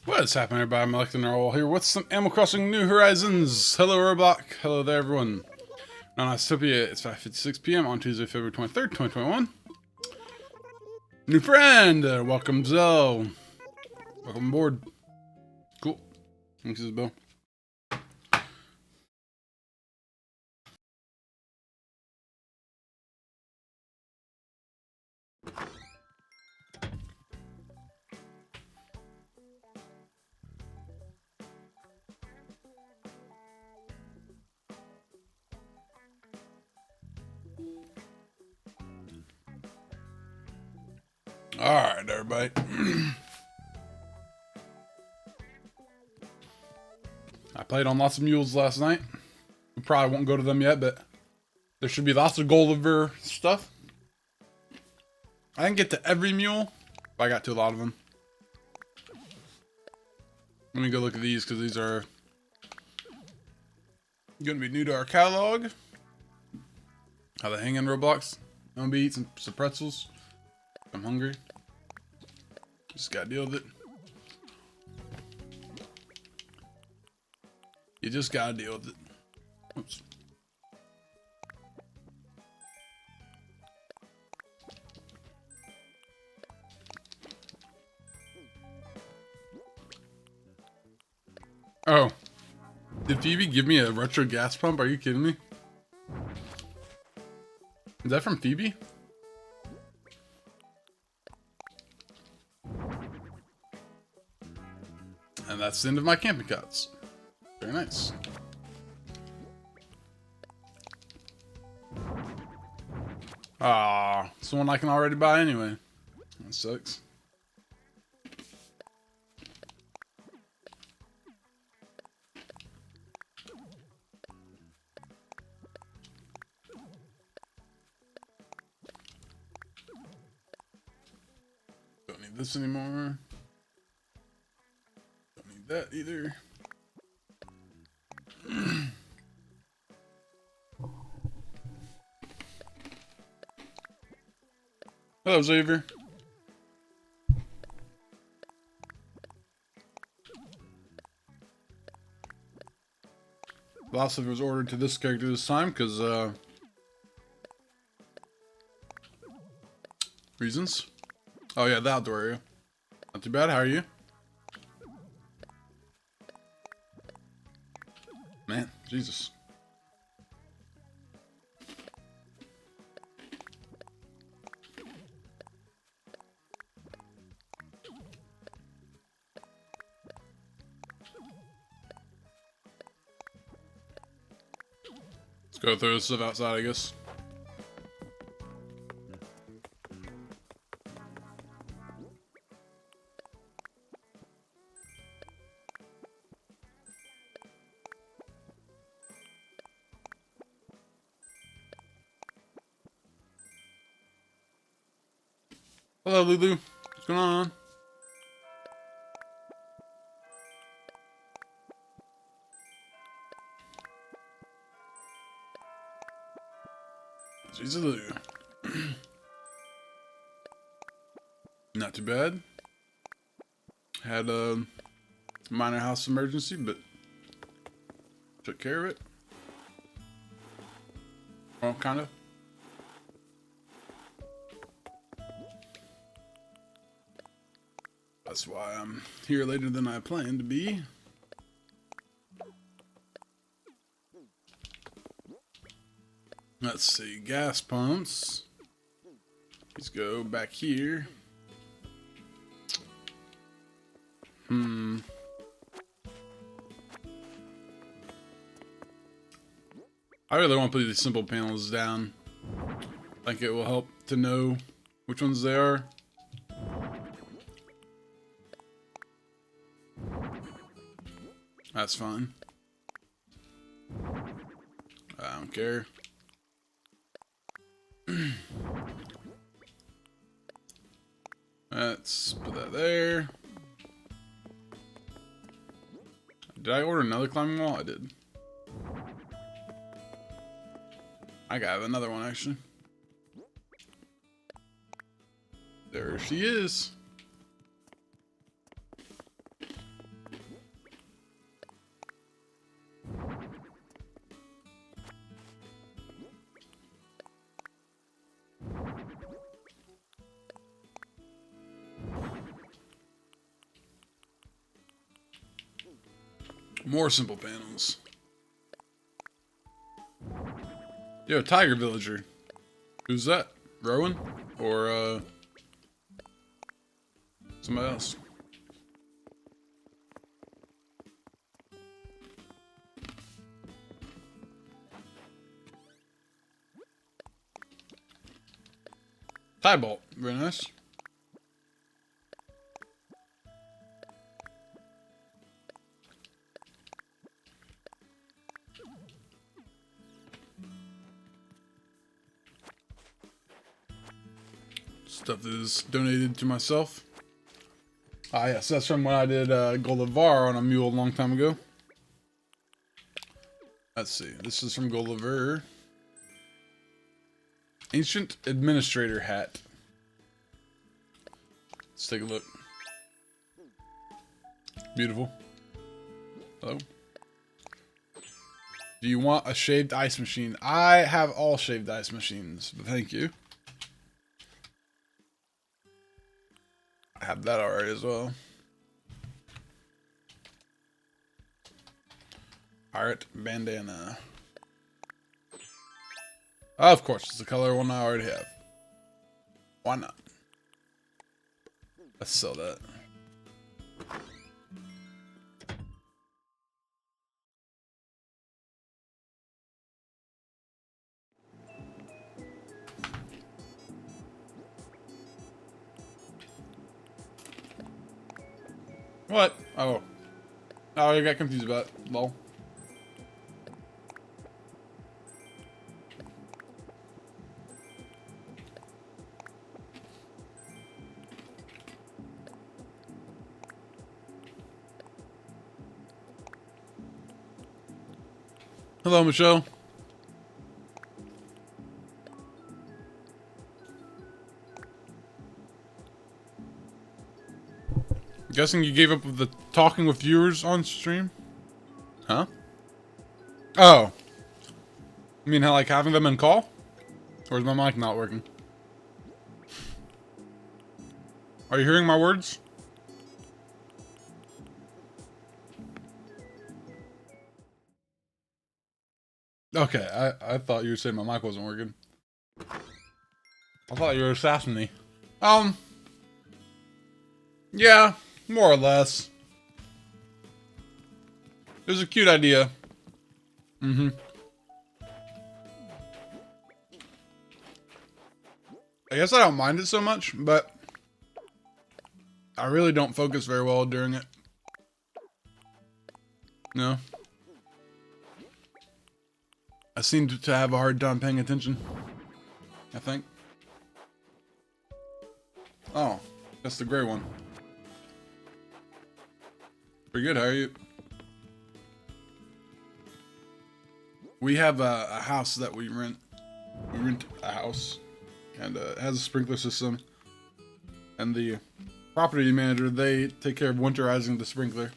What's happening, everybody? MolecularNarwhal here with some Animal Crossing New Horizons. Hello, Roblox. Hello there, everyone. On Isotopia, it's 5:56 p.m. on Tuesday, February 23rd, 2021. New friend! Welcome, Zoe. Welcome aboard. Cool. Thanks, Isabel. Alright, everybody. I played on lots of mules last night. We probably won't go to them yet, but there should be lots of Gulliver stuff. I didn't get to every mule, but I got to a lot of them. Let me go look at these, because these are going to be new to our catalog. How they hang in Roblox. I'm going to be eating some pretzels. I'm hungry. Just gotta deal with it. You just gotta deal with it. Oops. Oh. Did Phoebe give me a retro gas pump? Are you kidding me? Is that from Phoebe? And that's the end of my camping cots. Very nice. Ah, it's the one I can already buy anyway. That sucks. Don't need this anymore. That either. Hello, Xavier. Lots of it was ordered to this character this time because reasons. Oh yeah, the outdoor area. Not too bad. How are you? Man, Jesus. Let's go throw this stuff outside, I guess. Hello, Lulu. What's going on? She's a Lulu. Not too bad. Had a minor house emergency, but took care of it. Well, kind of. That's why I'm here later than I planned to be. Let's see, gas pumps. Let's go back here. I really want to put these simple panels down. I think it will help to know which ones they are. That's fine. I don't care. Let's put that there. Did I order another climbing wall? I did. I got another one actually. There she is. More simple panels. Yo, tiger villager. Who's that? Rowan? Or, somebody else? Tie bolt. Very nice. Stuff that is donated to myself. Ah, yes, that's from when I did Gulliver on a mule a long time ago. Let's see. This is from Gulliver. Ancient Administrator Hat. Let's take a look. Beautiful. Hello. Do you want a shaved ice machine? I have all shaved ice machines, but thank you. I have that already as well. Pirate bandana. Of course, it's the color one I already have. Why not? Let's sell that. What? Oh. Oh, I got confused about it. Lol. Hello, Michelle. Guessing you gave up with the talking with viewers on stream? Huh? Oh. You mean how, like, having them in call? Or is my mic not working? Are you hearing my words? Okay, I thought you were saying my mic wasn't working. I thought you were assassinating me. Yeah, more or less. It was a cute idea. Mm-hmm. I guess I don't mind it so much, but I really don't focus very well during it. No. I seem to have a hard time paying attention. I think. Oh, that's the gray one. Pretty good, how are you? We have a house that we rent. We rent a house. And it has a sprinkler system. And the property manager, they take care of winterizing the sprinkler.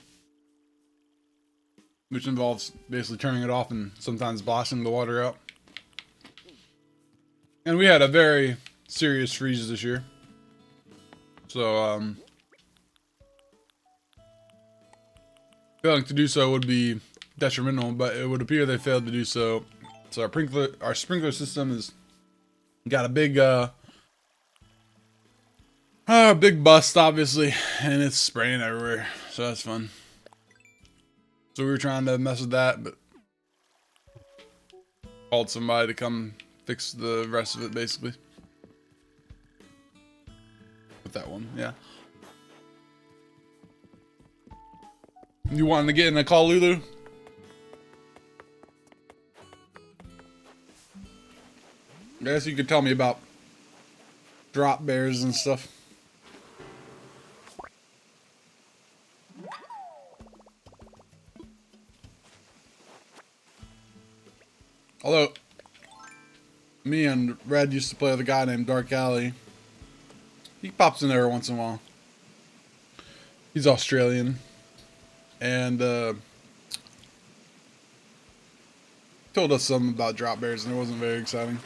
Which involves basically turning it off and sometimes blasting the water out. And we had a very serious freeze this year. So, failing to do so would be detrimental, but it would appear they failed to do so. So our sprinkler system has got a big, big bust, obviously, and it's spraying everywhere. So that's fun. So we were trying to mess with that, but called somebody to come fix the rest of it, basically. With that one, yeah. You wanting to get in a call, Lulu? I guess you could tell me about drop bears and stuff. Although, me and Red used to play with a guy named Dark Alley. He pops in there once in a while. He's Australian. And, told us something about drop bears and it wasn't very exciting.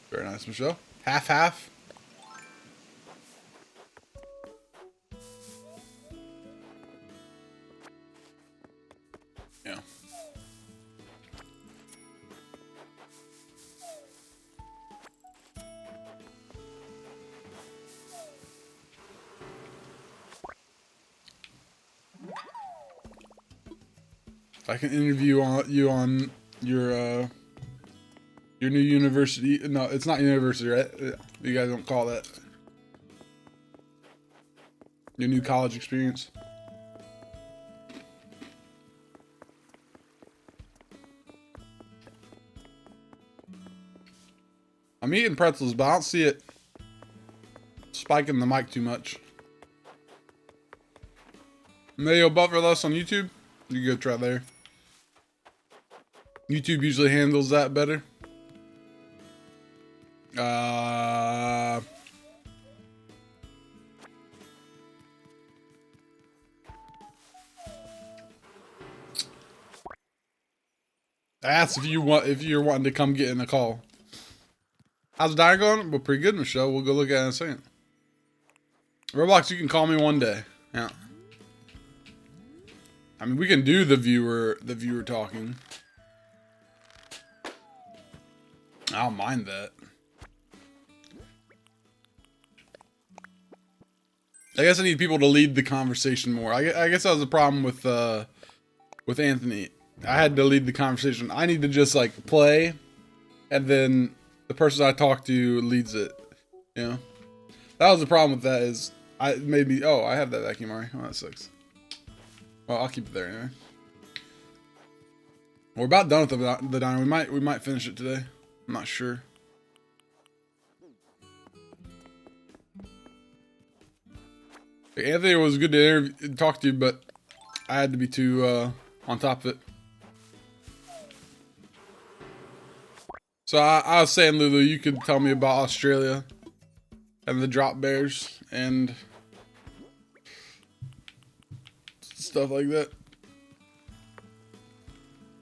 Very nice, Michelle. Half-half. I can interview you on your new university. No, it's not university, right? You guys don't call that your new college experience. I'm eating pretzels, but I don't see it spiking the mic too much. Mayo buffer less on YouTube. You go try there. YouTube usually handles that better. I asked if you're wanting to come get in a call. How's the diet going? Well, pretty good, Michelle. We'll go look at it in a second. Roblox, you can call me one day. Yeah. I mean, we can do the viewer talking. I don't mind that. I guess I need people to lead the conversation more. I guess that was the problem with Anthony. I had to lead the conversation. I need to just like play, and then the person I talk to leads it. You know, that was the problem with that. Is I have that vacuum already. Oh, that sucks. Well, I'll keep it there anyway. We're about done with the diner. We might finish it today. I'm not sure. Anthony, it was good to talk to you, but I had to be too on top of it. So I was saying, Lulu, you could tell me about Australia and the drop bears and stuff like that.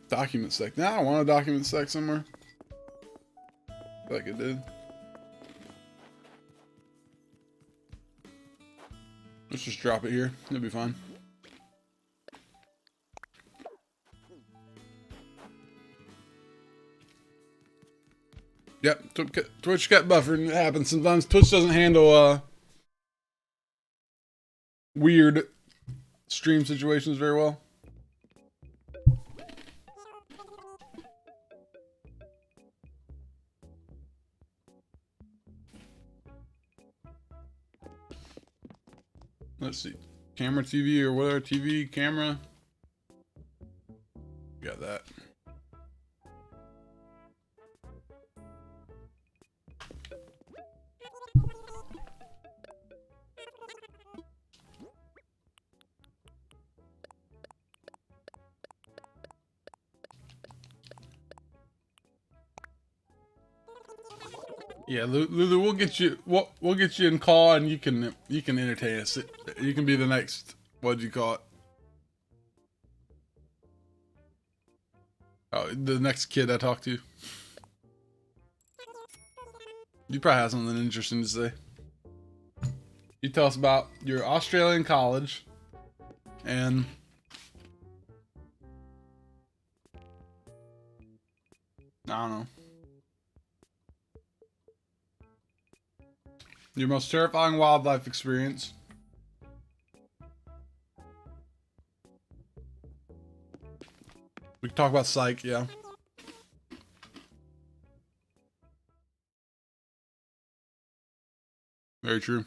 Document sec. Now I want a document sec somewhere. I feel like it did. Let's just drop it here. It'll be fine. Yep, Twitch got buffered, and it happens sometimes. Twitch doesn't handle weird stream situations very well. Let's see. Camera TV or whatever. TV, camera. Got that. Yeah, Lulu, we'll get you in call, and you can entertain us. You can be the next, what'd you call it? Oh, the next kid I talk to. You probably have something interesting to say. You tell us about your Australian college and I don't know. Your most terrifying wildlife experience. We can talk about psych, yeah. Very true.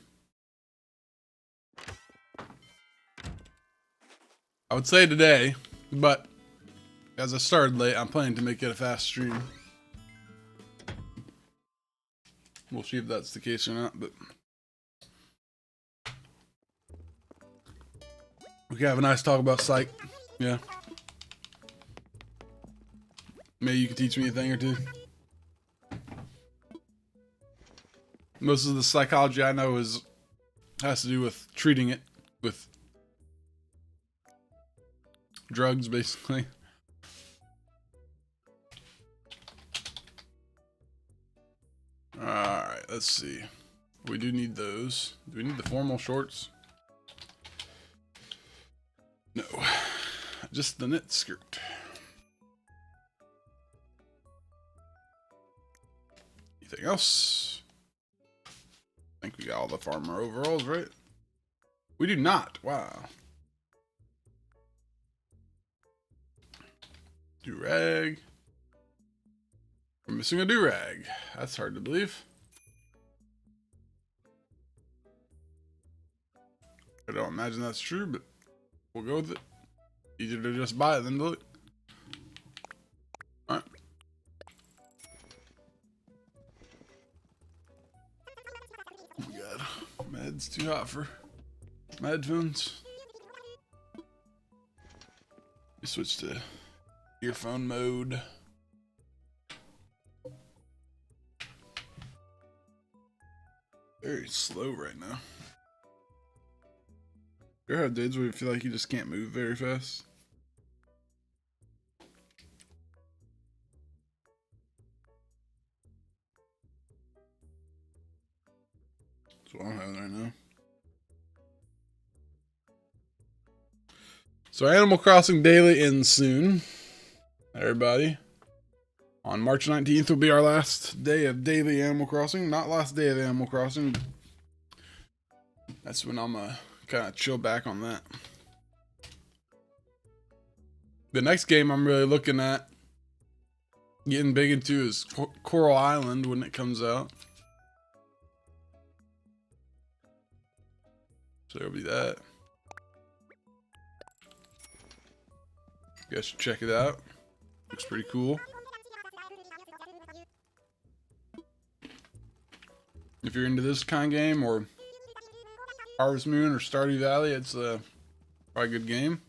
I would say today, but as I started late, I'm planning to make it a fast stream. We'll see if that's the case or not, but we can have a nice talk about psych. Yeah. Maybe you can teach me a thing or two. Most of the psychology I know has to do with treating it with drugs, basically. Alright, let's see. We do need those. Do we need the formal shorts? No. Just the knit skirt. Anything else? I think we got all the farmer overalls, right? We do not. Wow. Do-rag. We're missing a do-rag. That's hard to believe. I don't imagine that's true, but we'll go with it. Easier to just buy it than do it. Alright. Oh my god. My head's too hot for my headphones. We switch to earphone mode. Very slow right now. You ever have days where you feel like you just can't move very fast? That's what I'm having right now. So Animal Crossing Daily ends soon, everybody. On March 19th will be our last day of daily Animal Crossing. Not last day of Animal Crossing. That's when I'm kind of chill back on that. The next game I'm really looking at getting big into is Coral Island when it comes out. So there'll be that. You guys should check it out. Looks pretty cool. If you're into this kind of game, or Harvest Moon or Stardew Valley, it's probably a good game.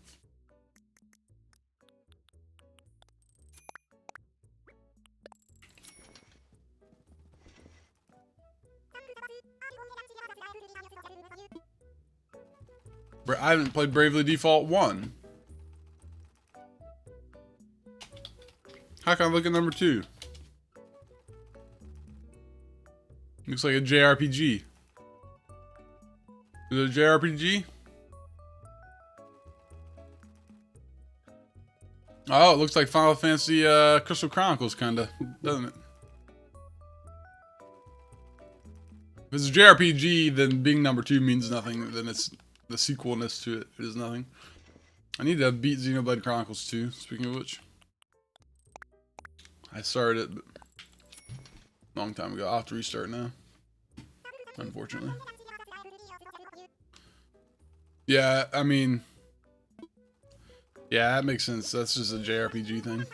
I haven't played Bravely Default 1. How can I look at number 2? Looks like a JRPG. Is it a JRPG? Oh, it looks like Final Fantasy Crystal Chronicles, kinda, doesn't it? If it's a JRPG, then being number 2 means nothing. Then it's the sequelness to it is nothing. I need to beat Xenoblade Chronicles 2, speaking of which. I started it, but a long time ago. I'll have to restart now, unfortunately. Yeah, I mean, yeah, that makes sense. That's just a JRPG thing.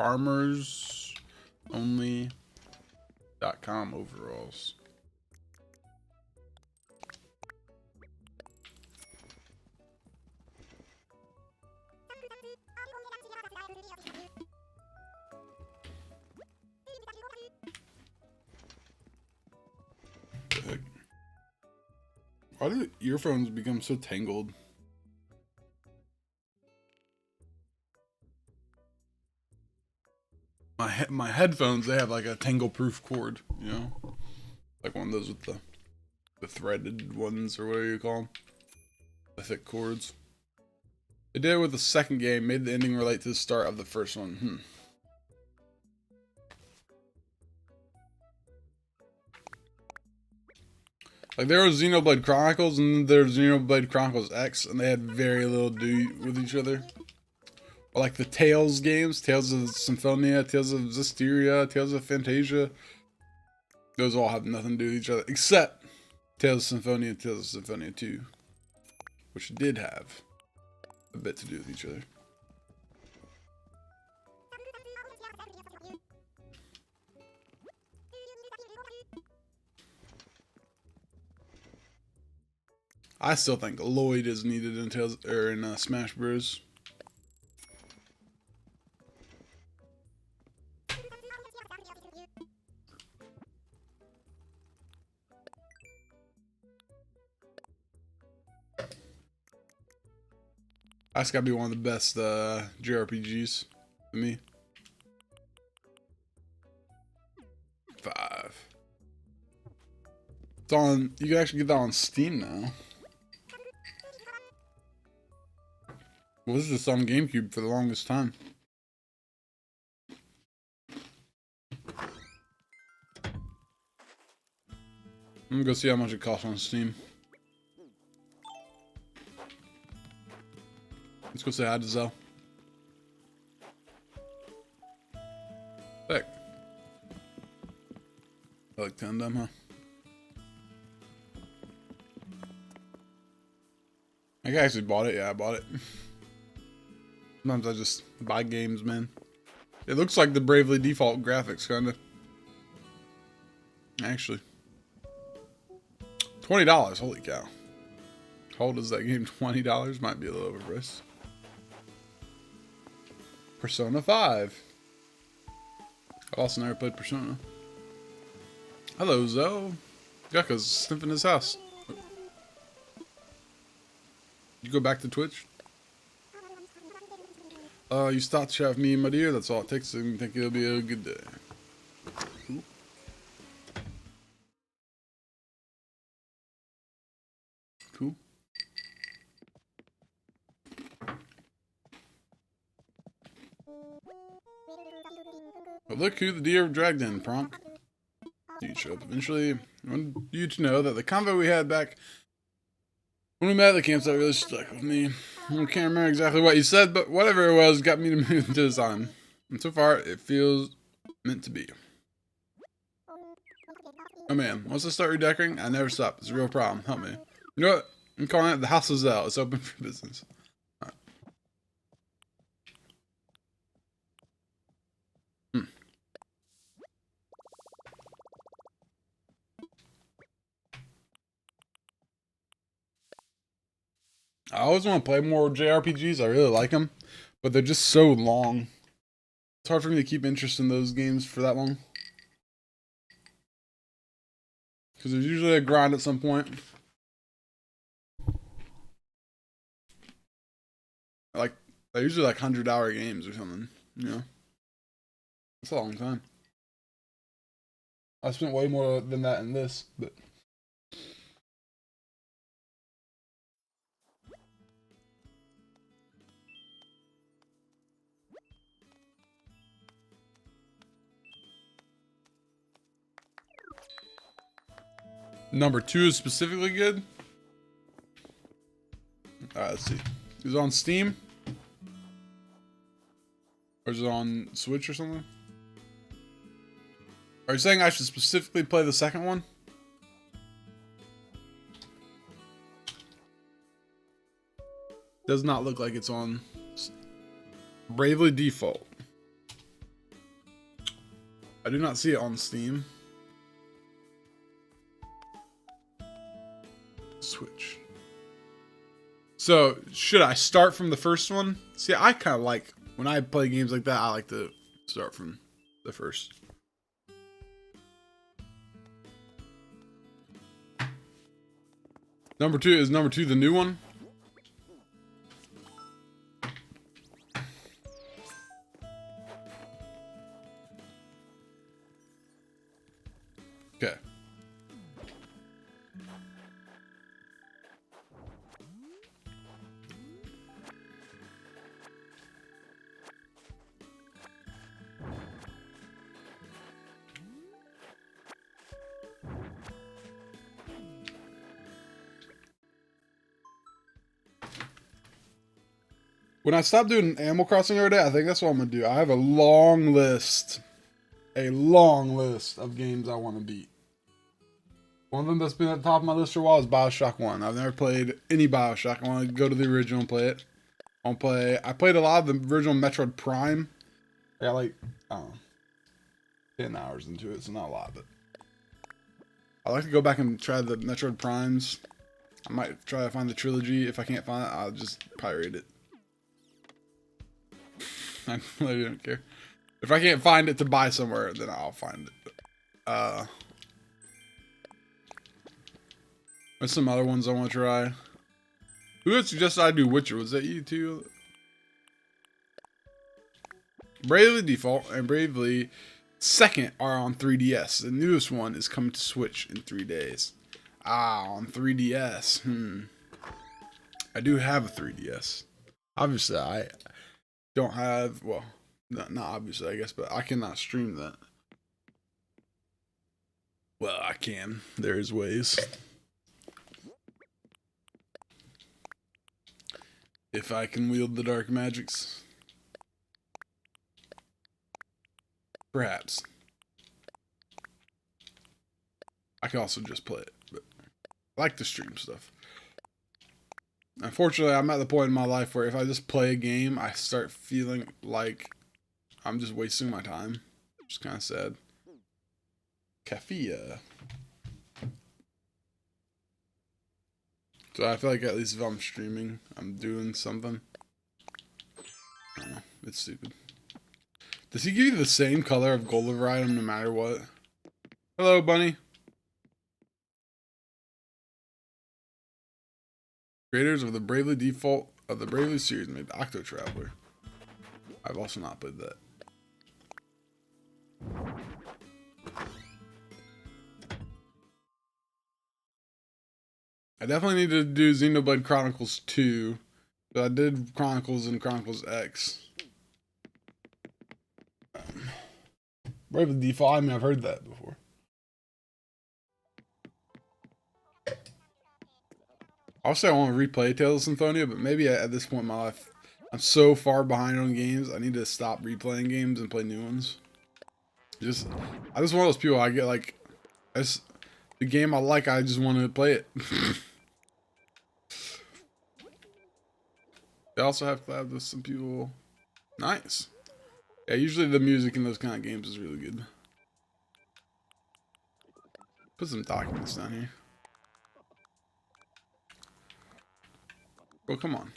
FarmersOnly.com overalls. Why do earphones become so tangled? My headphones, they have like a tangle-proof cord, you know? Like one of those with the threaded ones, or whatever you call them. The thick cords. They did it with the second game, made the ending relate to the start of the first one. Like, there was Xenoblade Chronicles, and then there was Xenoblade Chronicles X, and they had very little to do with each other. Or like the Tales games, Tales of Symphonia, Tales of Zestiria, Tales of Fantasia. Those all have nothing to do with each other, except Tales of Symphonia and Tales of Symphonia 2. Which did have a bit to do with each other. I still think Lloyd is needed in Smash Bros. That's gotta be one of the best JRPGs for me. 5. It's on. You can actually get that on Steam now. Well, this is just on GameCube for the longest time. I'm gonna go see how much it costs on Steam. Let's go say hi to Zell. I like 10 of them, huh? I actually bought it. Yeah, I bought it. Sometimes I just buy games, man. It looks like the Bravely Default graphics, kind of. Actually. $20. Holy cow. How old is that game? $20? Might be a little overpriced. Persona 5. I've also never played Persona. Hello, Zoe. Gecko's sniffing his house. You go back to Twitch? You stop to chat with me, my dear. That's all it takes. I think it'll be a good day. Cool. Cool. But look who the deer dragged in, prompt. You show up eventually. I want you to know that the convo we had back when we met at the campsite really stuck with me. I can't remember exactly what you said, but whatever it was got me to move into this island. And so far, it feels meant to be. Oh man, once I start redecorating, I never stop. It's a real problem. Help me. You know what? I'm calling it the House of Zell. It's open for business. Right. I always want to play more JRPGs. I really like them, but they're just so long. It's hard for me to keep interest in those games for that long. Because there's usually a grind at some point. Like, they're usually like 100-hour games or something, you know? That's a long time. I spent way more than that in this, but... Number 2 is specifically good. Alright, let's see. Is it on Steam? Or is it on Switch or something? Are you saying I should specifically play the second one? Does not look like it's on Bravely Default. I do not see it on Steam. Switch. So, should I start from the first one? See, I kind of like, when I play games like that, I like to start from the first. Number 2, is number 2 the new one? Okay. When I stop doing Animal Crossing every day, I think that's what I'm going to do. I have a long list of games I want to beat. One of them that's been at the top of my list for a while is BioShock 1. I've never played any BioShock. I want to go to the original and play it. I played a lot of the original Metroid Prime. I got like, I don't know, 10 hours into it, so not a lot, but I like to go back and try the Metroid Primes. I might try to find the trilogy. If I can't find it, I'll just pirate it. I really don't care. If I can't find it to buy somewhere, then I'll find it. There's some other ones I want to try. Who had suggested I do Witcher? Was that you too? Bravely Default and Bravely Second are on 3DS. The newest one is coming to Switch in 3 days. On 3DS. I do have a 3DS. Obviously, I don't have, well, not obviously, I guess, but I cannot stream that. Well, I can. There's ways. If I can wield the dark magics. Perhaps. I can also just play it, but I like to stream stuff. Unfortunately, I'm at the point in my life where if I just play a game, I start feeling like I'm just wasting my time. Which is kind of sad. Cafe. So I feel like at least if I'm streaming, I'm doing something. I don't know. It's stupid. Does he give you the same color of gold over item no matter what? Hello, bunny. Creators of the Bravely Default of the Bravely series made the Octo Traveler. I've also not played that. I definitely need to do Xenoblade Chronicles 2. But I did Chronicles and Chronicles X. Bravely Default, I mean, I've heard that before. I'll say I want to replay Tales of Symphonia, but maybe at this point in my life, I'm so far behind on games, I need to stop replaying games and play new ones. I'm just one of those people, I get like, the game I like, I just want to play it. They also have collabed with some people. Nice. Yeah, usually the music in those kind of games is really good. Put some documents down here. Well, come on.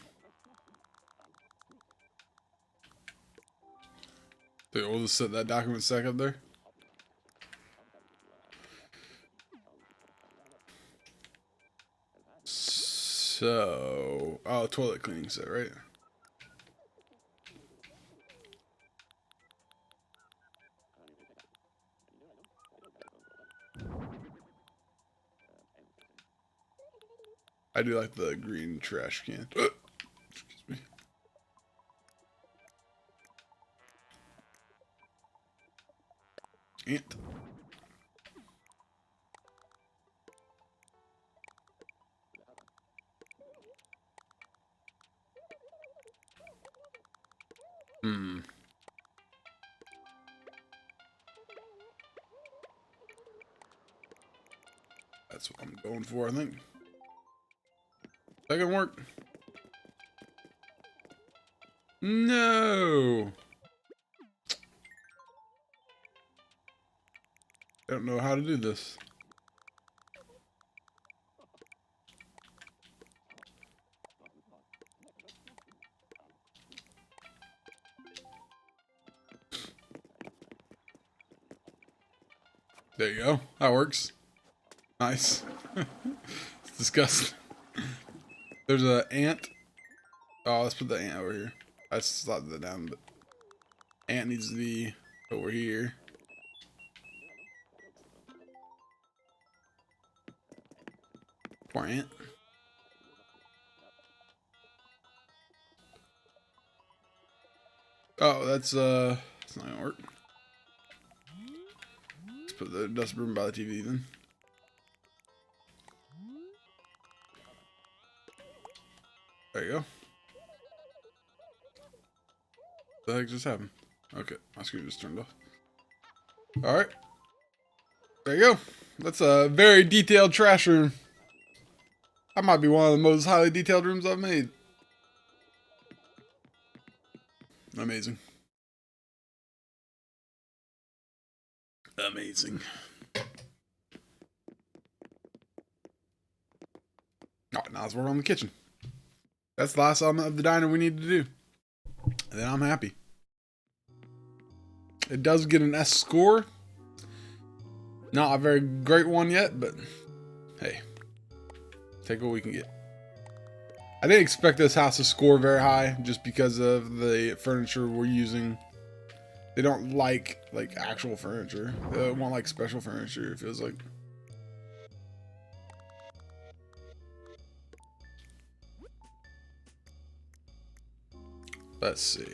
Dude, we'll just set that document stack up there. So, oh, toilet cleaning set, right? I do like the green trash can. Excuse me. Ant. That's what I'm going for, I think. That can work. No. I don't know how to do this. There you go. That works. Nice. It's disgusting. There's an ant. Oh, let's put the ant over here. I slapped that down, but ant needs to be over here. Poor ant. Oh, that's not gonna work. Let's put the dust broom by the TV then. There you go. What the heck just happened? Okay, my screen just turned off. Alright. There you go. That's a very detailed trash room. That might be one of the most highly detailed rooms I've made. Amazing. Amazing. Alright, now let's work on the kitchen. That's the last element of the diner we need to do. And then I'm happy. It does get an S score. Not a very great one yet, but hey. Take what we can get. I didn't expect this house to score very high just because of the furniture we're using. They don't like actual furniture. They want like special furniture, it feels like. Let's see.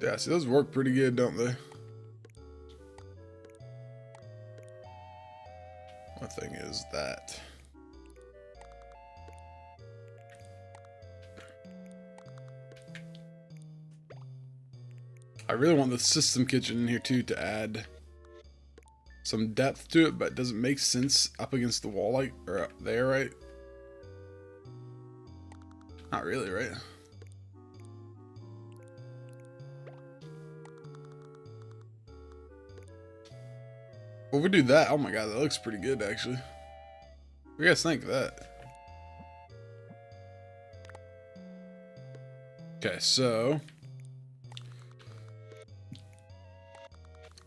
Yeah, see, those work pretty good, don't they? What thing is that? I really want the system kitchen in here too to add some depth to it, but it doesn't make sense up against the wall like, or up there, right? Not really, right? Well, if we do that, oh my god, that looks pretty good actually. What do you guys think of that? Okay, so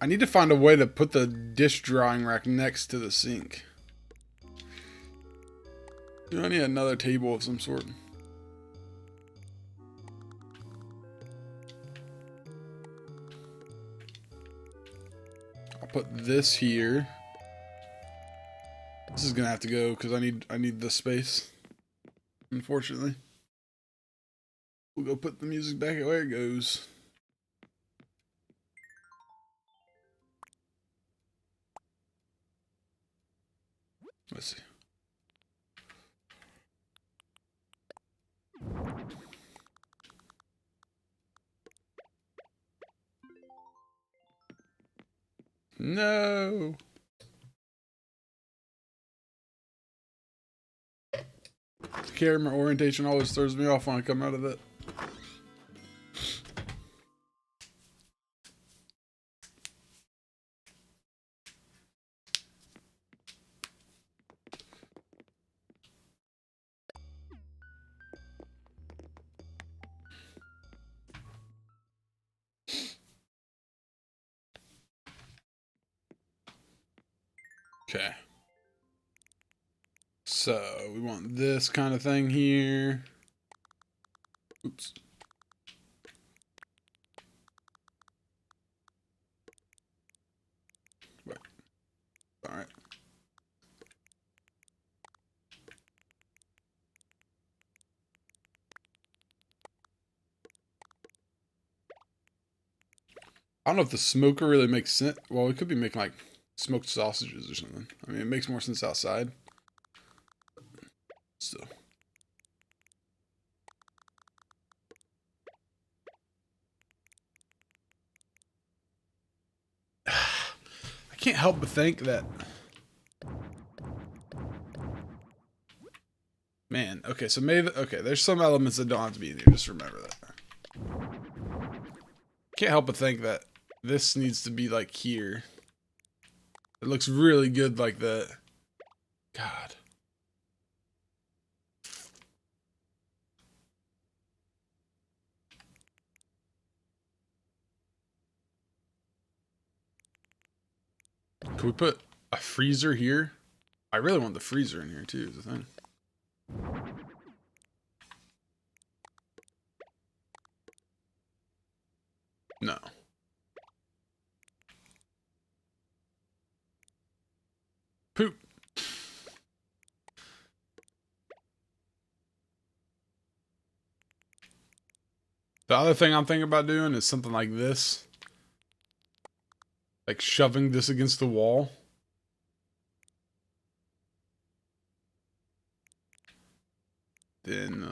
I need to find a way to put the dish drying rack next to the sink. Do I need another table of some sort? I'll put this here. This is gonna have to go because I need the space. Unfortunately. We'll go put the music back where it goes. Let's see. No. The camera orientation always throws me off when I come out of it. Okay. So we want this kind of thing here. Oops. Wait. All right. I don't know if the smoker really makes sense. Well, we could be making like smoked sausages or something. I mean, it makes more sense outside. Still. I can't help but think that. Man, okay, so maybe, okay, there's some elements that don't have to be in here. Just remember that. Can't help but think that this needs to be like here. It looks really good like that. God. Can we put a freezer here? I really want the freezer in here too, is the thing. No. Poop. The other thing I'm thinking about doing is something like this. Like shoving this against the wall. Then,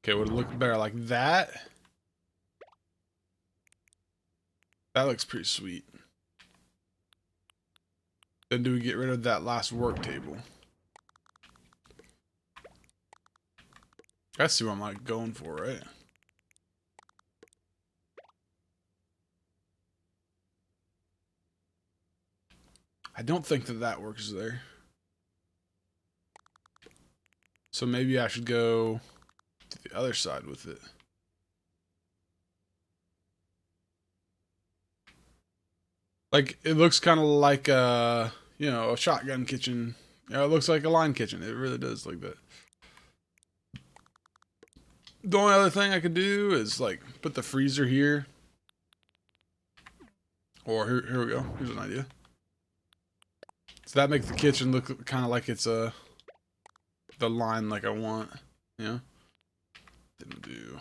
okay, would it look better like that? That looks pretty sweet. Then do we get rid of that last work table? I see what I'm like going for, right? I don't think that that works there. So maybe I should go to the other side with it. Like, it looks kind of like a, you know, a shotgun kitchen. You know, it looks like a line kitchen. It really does like that. The only other thing I could do is, like, put the freezer here. Or here we go. Here's an idea. So that makes the kitchen look kind of like it's the line like I want. You know? Didn't do.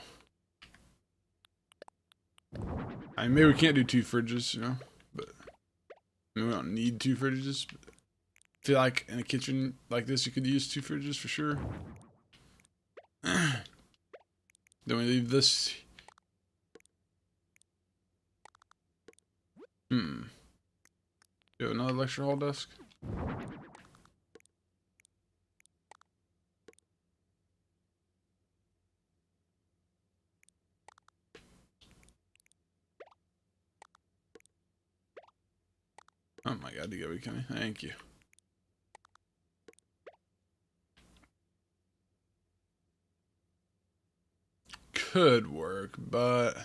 I mean, maybe we can't do 2 fridges, you know? But I mean, we don't need 2 fridges. But feel like in a kitchen like this, you could use 2 fridges for sure. Then we leave this. You have another lecture hall desk? Oh my god, you gotta be kidding me. Thank you. Could work, but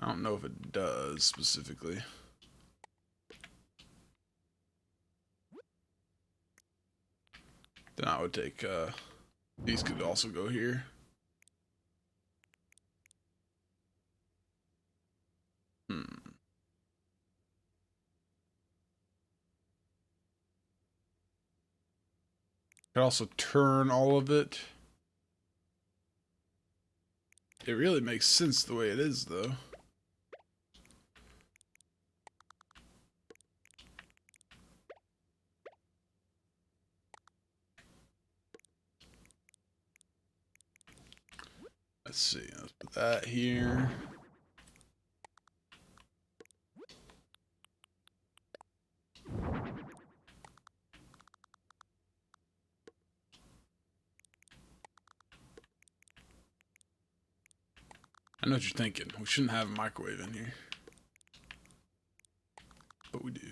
I don't know if it does specifically. Then I would take, these could also go here. Could also turn all of it. It really makes sense the way it is, though. Let's see. Let's put that here. I know what you're thinking. We shouldn't have a microwave in here. But we do.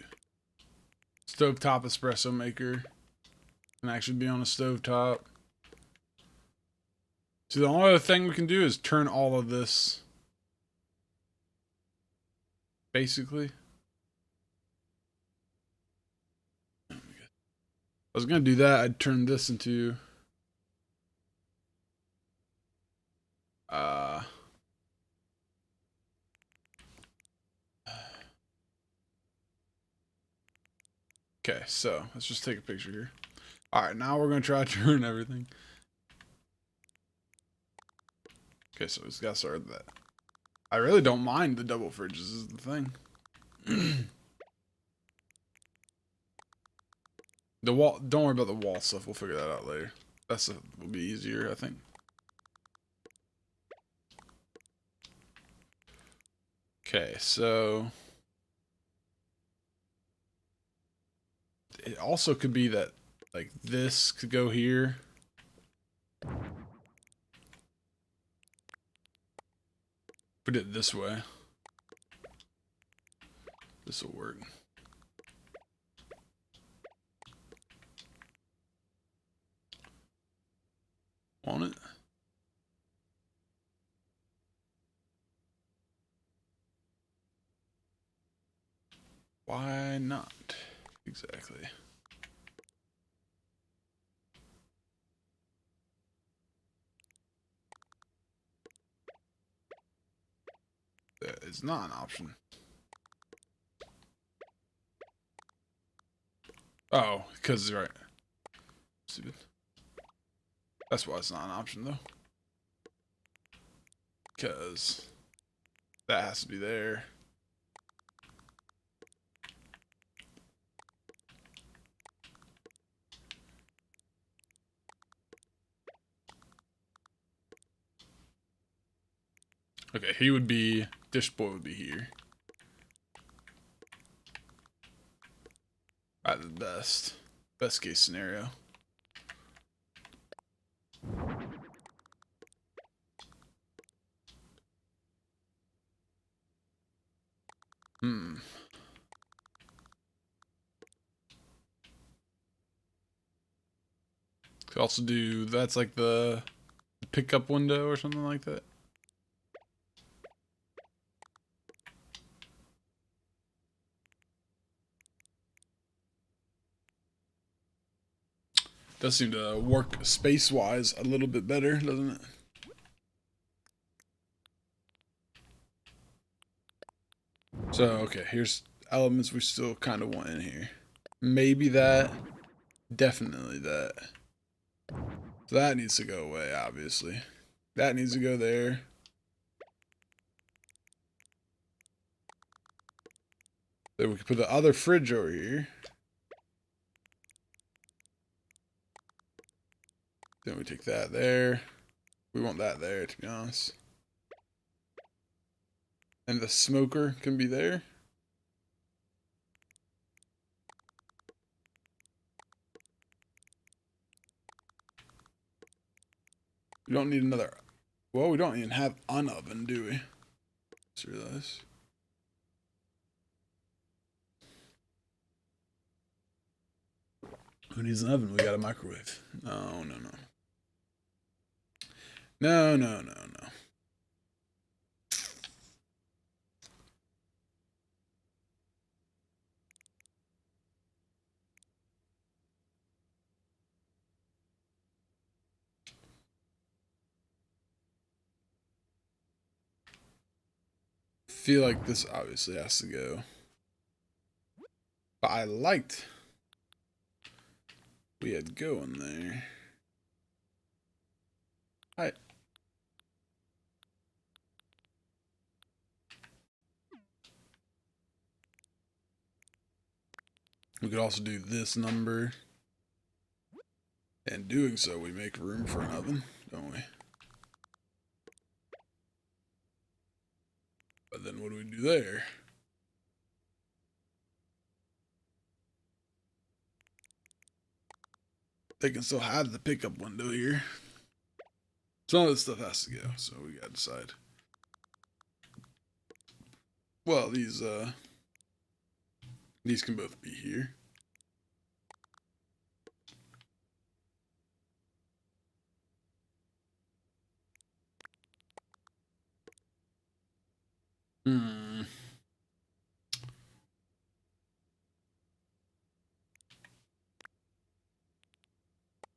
Stovetop espresso maker. Can actually be on a stovetop. So the only other thing we can do is turn all of this. Basically. I was going to do that. I'd turn this into... Okay, so let's just take a picture here. Alright, now we're going to try to turn everything. Okay, so we just got to start with that. I really don't mind the double fridges is the thing. The wall, don't worry about the wall stuff. We'll figure that out later. That will be easier, I think. Okay, so it also could be that like this could go here. Put it this way. This will work. Want it? Why not? Exactly. That is not an option. Oh, because right. Stupid. That's why it's not an option though. Because that has to be there. Okay, he would be, dish boy would be here. At the best case scenario. Could also do, that's like the pickup window or something like that. Does seem to work space-wise a little bit better, doesn't it? So, okay, here's elements we still kind of want in here. Maybe that. Definitely that. So that needs to go away, obviously. That needs to go there. Then we can put the other fridge over here. Then we take that there. We want that there, to be honest. And the smoker can be there. We don't need another. Well, we don't even have an oven, do we? Just realize. Who needs an oven? We got a microwave. No, no, no. No, no, no, no. Feel like this obviously has to go. But I liked we had go in there. Hi. We could also do this number. And doing so, we make room for an oven, don't we? But then what do we do there? They can still have the pickup window here. Some of this stuff has to go, so we gotta decide. Well, these can both be here.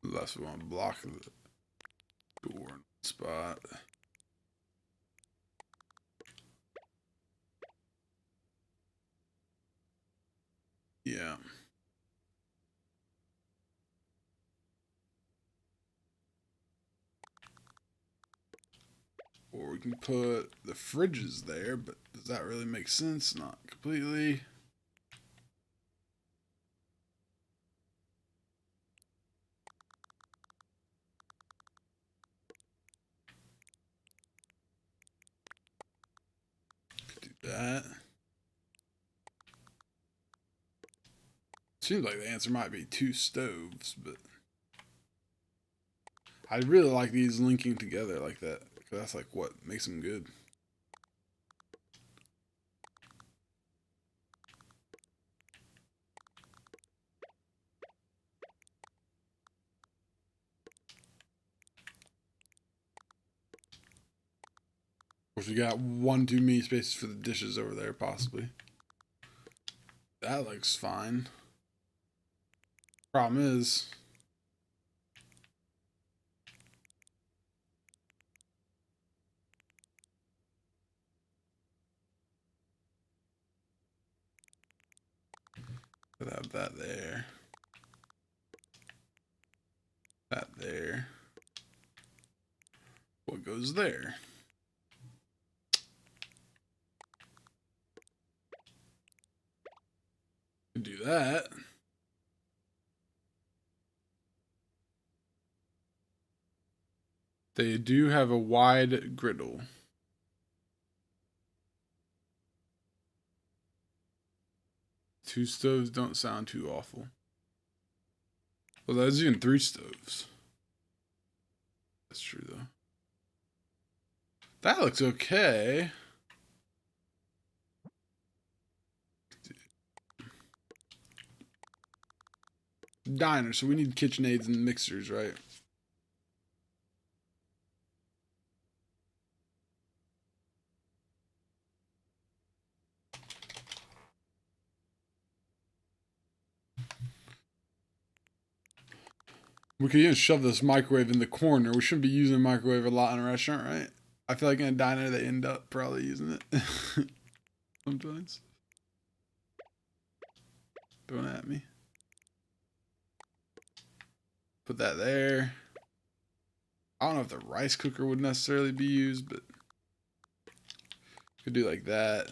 Unless we want to block the door spot. Yeah. Or we can put the fridges there, but does that really make sense? Not completely. Could do that. Seems like the answer might be 2 stoves, but I really like these linking together like that, because that's like what makes them good. Of course, we got one too many spaces for the dishes over there, possibly. That looks fine. Problem is, I'd have that there. That there. What goes there? Could do that. They do have a wide griddle. Two stoves don't sound too awful. Well, that's even 3 stoves. That's true, though. That looks okay. Diner, so we need KitchenAids and mixers, right? We could even shove this microwave in the corner. We shouldn't be using a microwave a lot in a restaurant, right? I feel like in a diner they end up probably using it. Sometimes. Don't at me. Put that there. I don't know if the rice cooker would necessarily be used, but could do like that.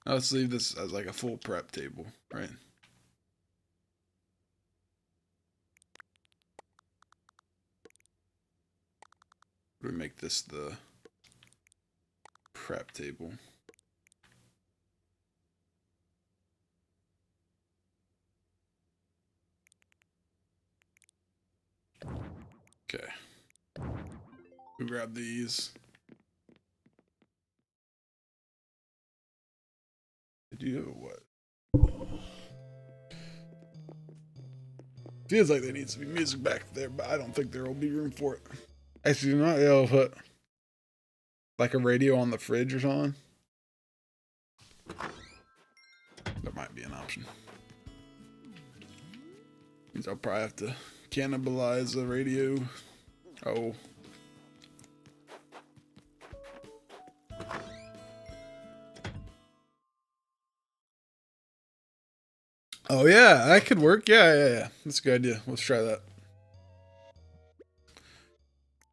Now let's leave this as like a full prep table, right? We make this the prep table. Okay. We grab these. Do you have a what? Feels like there needs to be music back there, but I don't think there will be room for it. Actually, you might be able to put like a radio on the fridge or something. That might be an option. Means I'll probably have to cannibalize the radio. Oh. Oh yeah, that could work. Yeah. That's a good idea. Let's try that.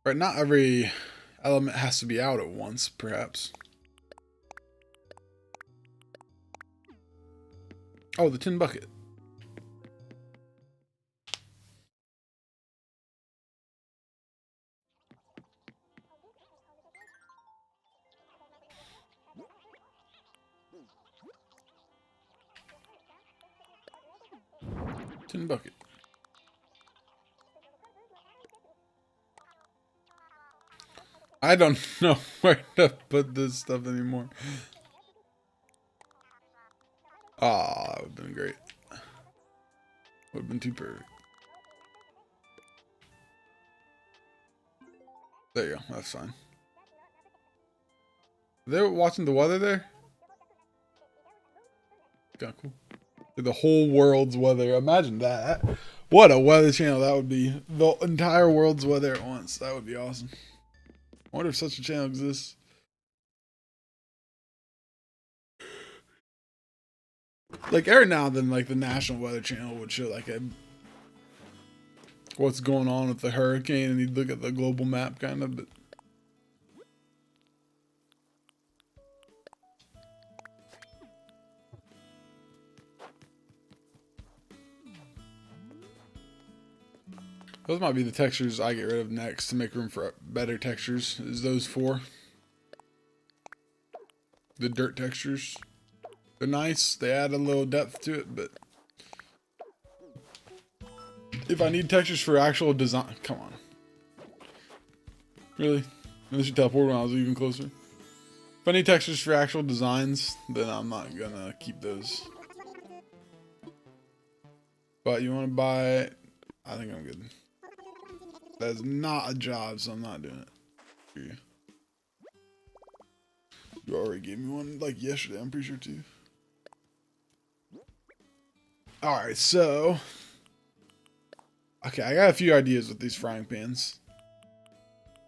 Right, not every element has to be out at once, perhaps. Oh, the tin bucket. Tin bucket. I don't know where to put this stuff anymore. Ah, that would have been great. Would have been too perfect. There you go. That's fine. They're watching the weather there? Kinda cool. The whole world's weather. Imagine that. What a weather channel that would be. The entire world's weather at once. That would be awesome. I wonder if such a channel exists. Like every now and then, like the National Weather Channel would show like what's going on with the hurricane, and you'd look at the global map kind of, but those might be the textures I get rid of next to make room for better textures. Is those four. The dirt textures. They're nice. They add a little depth to it, but if I need textures for actual design, come on. Really? Unless you teleport when I was even closer. If I need textures for actual designs, then I'm not gonna keep those. But you want to buy? I think I'm good. That's not a job, so I'm not doing it for you. You already gave me one like yesterday, I'm pretty sure too. Alright, so okay, I got a few ideas with these frying pans.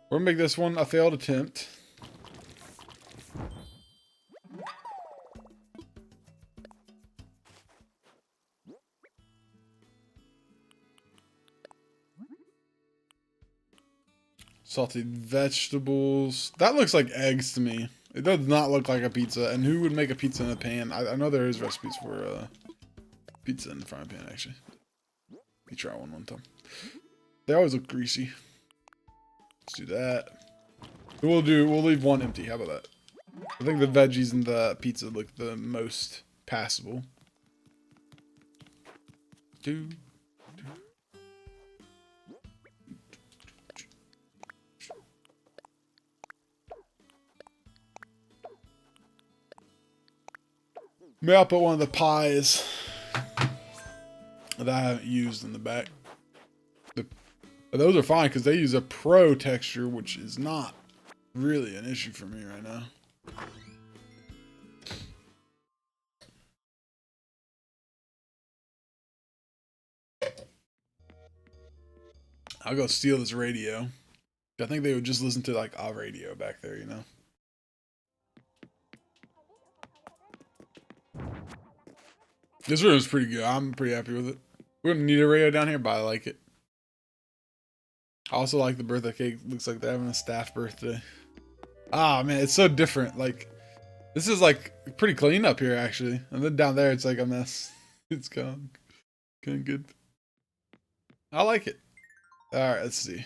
We're gonna make this one a failed attempt. Salted vegetables. That looks like eggs to me. It does not look like a pizza. And who would make a pizza in a pan? I know there is recipes for pizza in the frying pan, actually. Let me try one time. They always look greasy. Let's do that. We'll leave one empty. How about that? I think the veggies and the pizza look the most passable. Maybe I'll put one of the pies that I haven't used in the back. Those are fine because they use a pro texture, which is not really an issue for me right now. I'll go steal this radio. I think they would just listen to like a radio back there, you know? This room is pretty good. I'm pretty happy with it. We don't need a radio down here, but I like it. I also like the birthday cake. Looks like they're having a staff birthday. Ah, man, it's so different. Like, this is like pretty clean up here, actually. And then down there, it's like a mess. It's kind of good. I like it. All right, let's see.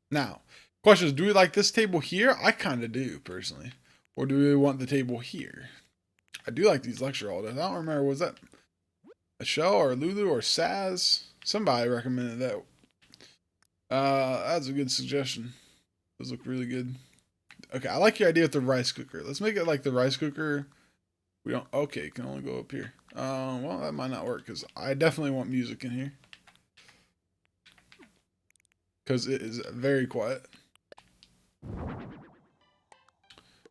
Now, Question is, do we like this table here? I kind of do, personally. Or do we want the table here? I do like these lecture holders. I don't remember, was that a show or Lulu or Saz? Somebody recommended that. That's a good suggestion. Those look really good. Okay, I like your idea with the rice cooker. Let's make it like the rice cooker. We don't, okay, can only go up here. Well, that might not work because I definitely want music in here. Because it is very quiet.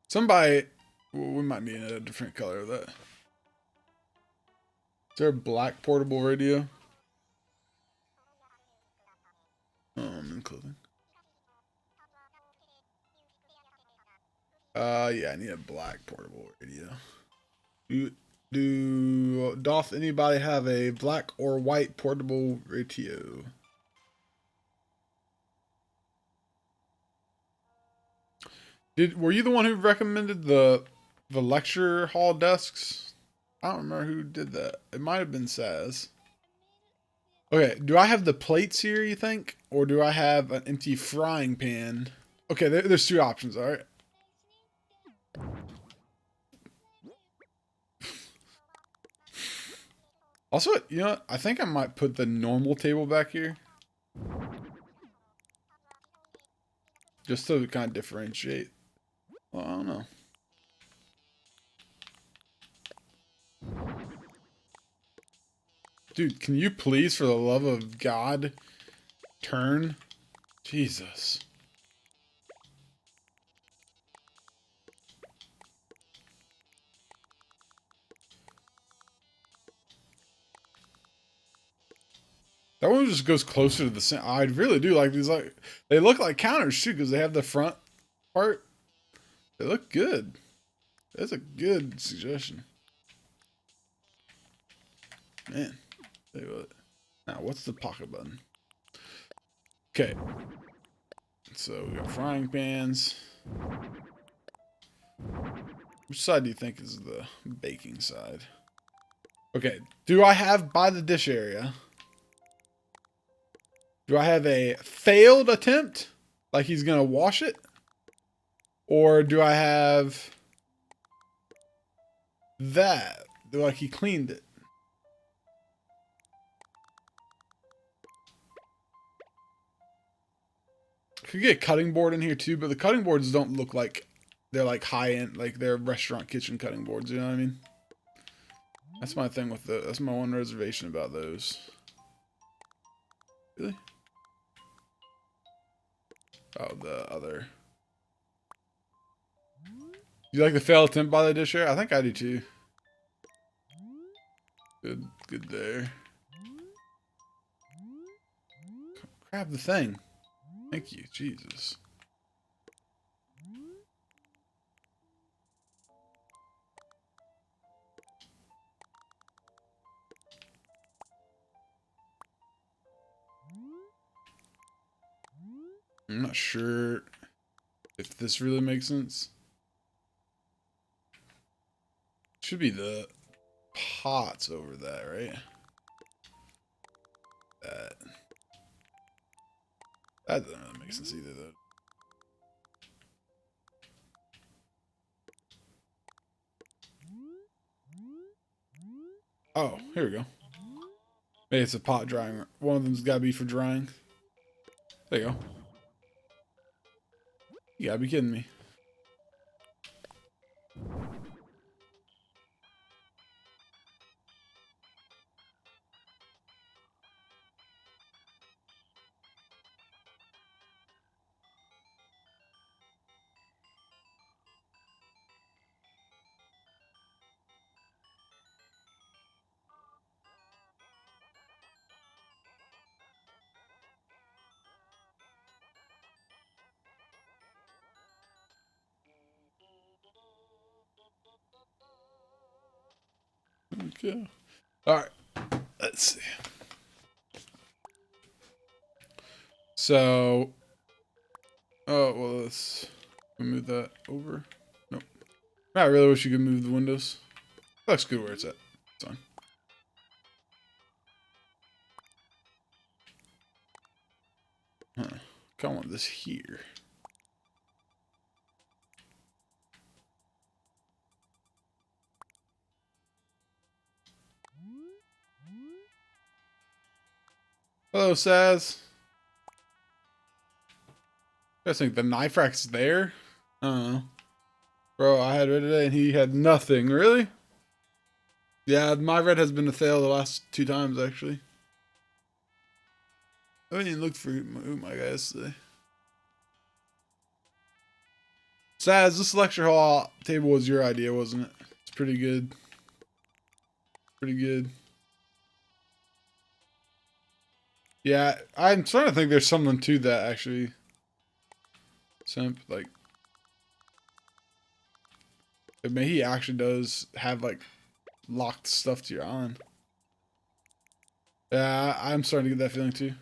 Somebody, well, we might need a different color of that. Is there a black portable radio? In clothing. Yeah, I need a black portable radio. Doth anybody have a black or white portable radio? Were you the one who recommended the lecture hall desks? I don't remember who did that. It might have been Saz. Okay, do I have the plates here, you think? Or do I have an empty frying pan? Okay, there's two options, alright? Also, you know what? I think I might put the normal table back here. Just to kind of differentiate. Well, I don't know. Dude, can you please, for the love of God, turn? Jesus. That one just goes closer to the center. I really do like these. Like, they look like counters too because they have the front part. They look good. That's a good suggestion. Man, tell you what. Now, what's the pocket button? Okay. So we got frying pans. Which side do you think is the baking side? Okay. Do I have by the dish area? Do I have a failed attempt? Like he's going to wash it? Or do I have that? Like he cleaned it? Could get a cutting board in here too, but the cutting boards don't look like they're like high end, like they're restaurant kitchen cutting boards, you know what I mean? That's my thing with that's my one reservation about those. Really? Oh, the other. You like the failed attempt by the dish area? I think I do too. Good there. Grab the thing. Thank you, Jesus. I'm not sure if this really makes sense. Should be the pots over that, right? That doesn't really make sense either, though. Oh, here we go. Maybe it's a pot drying. One of them's got to be for drying. There you go. You gotta be kidding me. Okay. Alright. Let's see. So. Oh, well, let's move that over. Nope. I really wish you could move the windows. That looks good where it's at. It's fine. Huh. Kind of want this here. Hello, Saz. I think the knife rack's there. I don't know. Bro, I had red today and he had nothing. Really? Yeah, my red has been a fail the last 2 times, actually. I haven't even looked for my guys today. Saz, this lecture hall table was your idea, wasn't it? It's pretty good. Pretty good. Yeah, I'm starting to think there's something to that, actually. Simp, like... maybe he actually does have, like, locked stuff to your island. Yeah, I'm starting to get that feeling, too.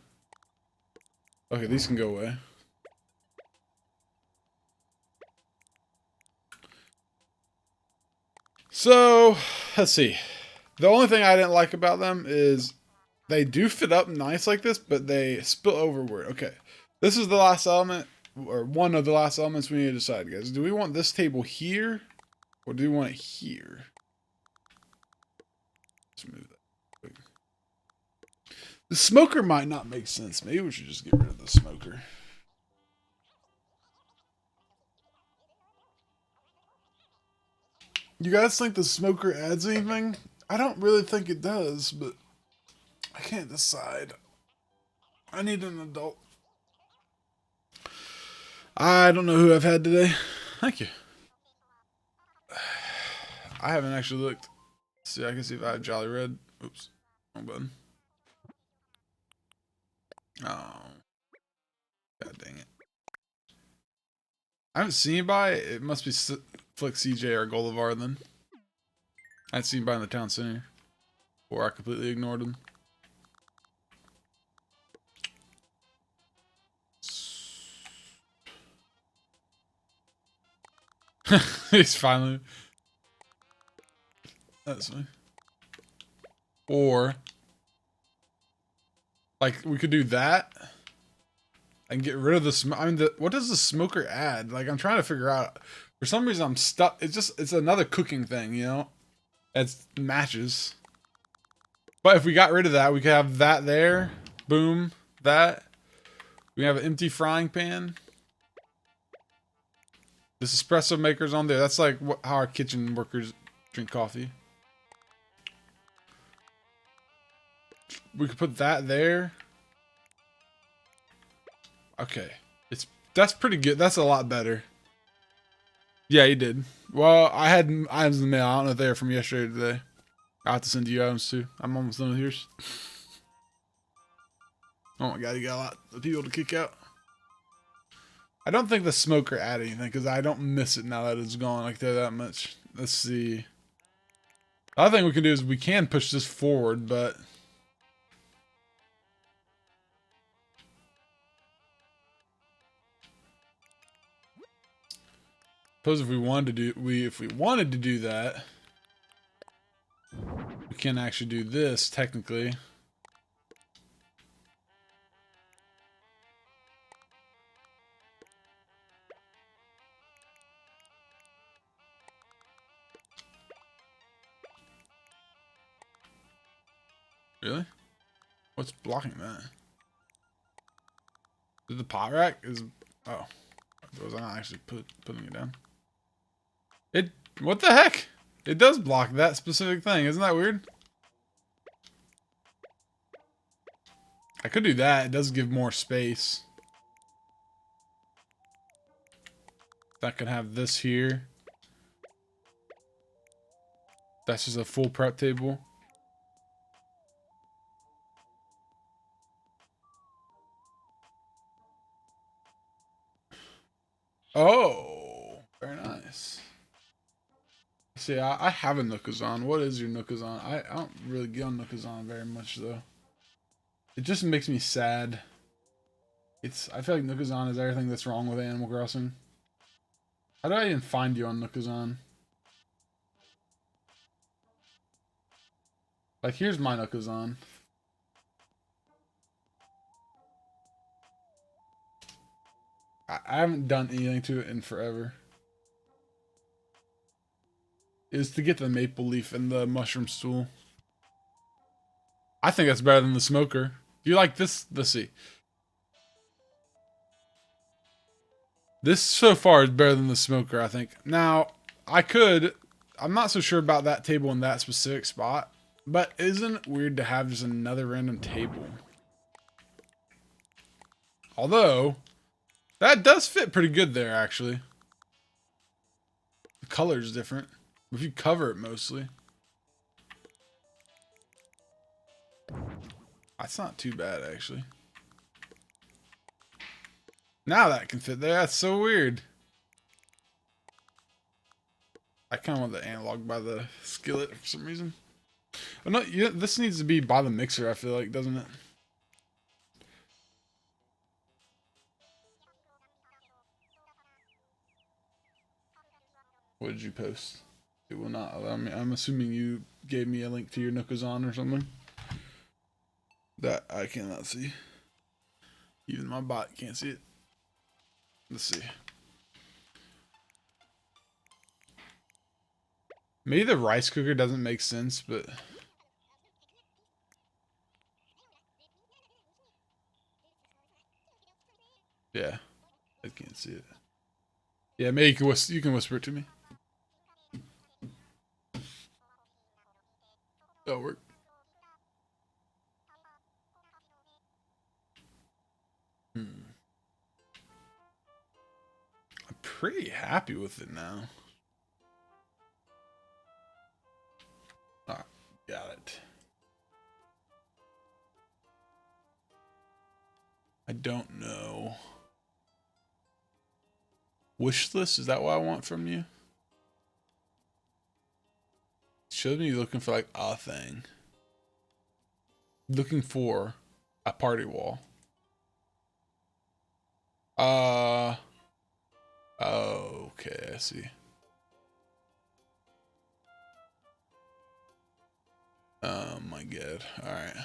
Okay, these can go away. So, let's see. The only thing I didn't like about them is they do fit up nice like this, but they spill overward. Okay, this is the last element, or one of the last elements we need to decide, guys. Do we want this table here, or do we want it here? Let's move that. The smoker might not make sense. Maybe we should just get rid of the smoker. You guys think the smoker adds anything? I don't really think it does, but I can't decide. I need an adult. I don't know who I've had today. Thank you. I haven't actually looked. See, I can see if I have Jolly Red. Oops. Wrong button. Oh. God dang it. I haven't seen anybody. It must be Flick CJ or Golivar then. I haven't seen anybody in the town center. Or I completely ignored him. He's finally... That's me. Or... like, we could do that. And get rid of the smoke. I mean, what does the smoker add? Like, I'm trying to figure out. For some reason, I'm stuck. It's another cooking thing, you know? It matches. But if we got rid of that, we could have that there. Boom. That. We have an empty frying pan. This espresso maker's on there. That's like how our kitchen workers drink coffee. We could put that there. Okay. That's pretty good. That's a lot better. Yeah, you did. Well, I had items in the mail. I don't know if they were from yesterday or today. I'll have to send you items too. I'm almost done with yours. Oh my god, you got a lot of people to kick out. I don't think the smoker added anything because I don't miss it now that it's gone. I can tell you that much. Let's see. The other thing we can do is we can push this forward, but... suppose if we wanted to do that, we can actually do this technically. Really? What's blocking that? Is the pot rack is? Oh, was I not actually putting it down? What the heck? It does block that specific thing. Isn't that weird? I could do that. It does give more space. That could have this here. That's just a full prep table. Oh, very nice. See, I have a Nookazon. What is your Nookazon? I don't really get on Nookazon very much, though. It just makes me sad. I feel like Nookazon is everything that's wrong with Animal Crossing. How do I even find you on Nookazon? Like, here's my Nookazon. I haven't done anything to it in forever. Is to get the maple leaf and the mushroom stool. I think that's better than the smoker. Do you like this? Let's see. This so far is better than the smoker, I think. Now, I'm not so sure about that table in that specific spot, but isn't it weird to have just another random table? Although, that does fit pretty good there, actually. The color's different. If you cover it mostly. That's not too bad, actually. Now that can fit there. That's so weird. I kind of want the analog by the skillet for some reason. Oh, no, this needs to be by the mixer, I feel like, doesn't it? What did you post? It will not allow me. I'm assuming you gave me a link to your Nookazon or something. That I cannot see. Even my bot can't see it. Let's see. Maybe the rice cooker doesn't make sense, but... yeah. I can't see it. Yeah, maybe you can whisper it to me. That'll work. I'm pretty happy with it now. Ah, got it. I don't know. Wish list? Is that what I want from you? Show me looking for like a thing. Looking for a party wall. Oh, okay, I see. Oh my god. Alright.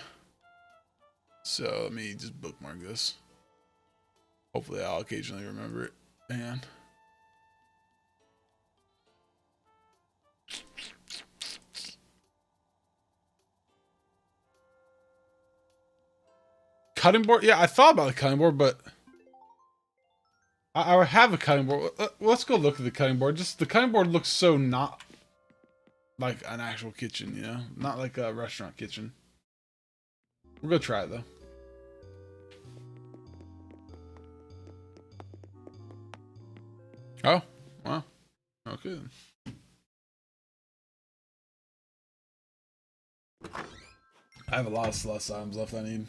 So let me just bookmark this. Hopefully I'll occasionally remember it. Hang on. Cutting board? Yeah, I thought about the cutting board, but I have a cutting board. Let's go look at the cutting board. Just the cutting board looks so not like an actual kitchen, you know? Not like a restaurant kitchen. We're gonna try it though. Oh, wow. Okay then. I have a lot of Celeste items left I need.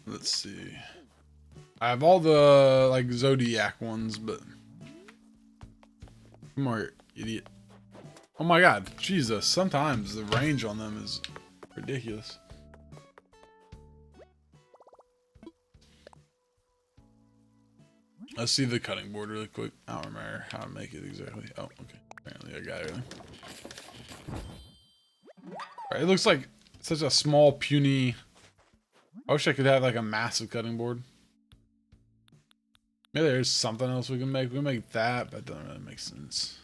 Let's see. I have all the like Zodiac ones, but come on here, idiot. Oh my god, Jesus, sometimes the range on them is ridiculous. Let's see the cutting board really quick. I don't remember how to make it exactly. Oh, okay. Apparently I got everything. Alright, it looks like such a small, puny... I wish I could have like a massive cutting board. Maybe there's something else we can make. We can make that, but it doesn't really make sense.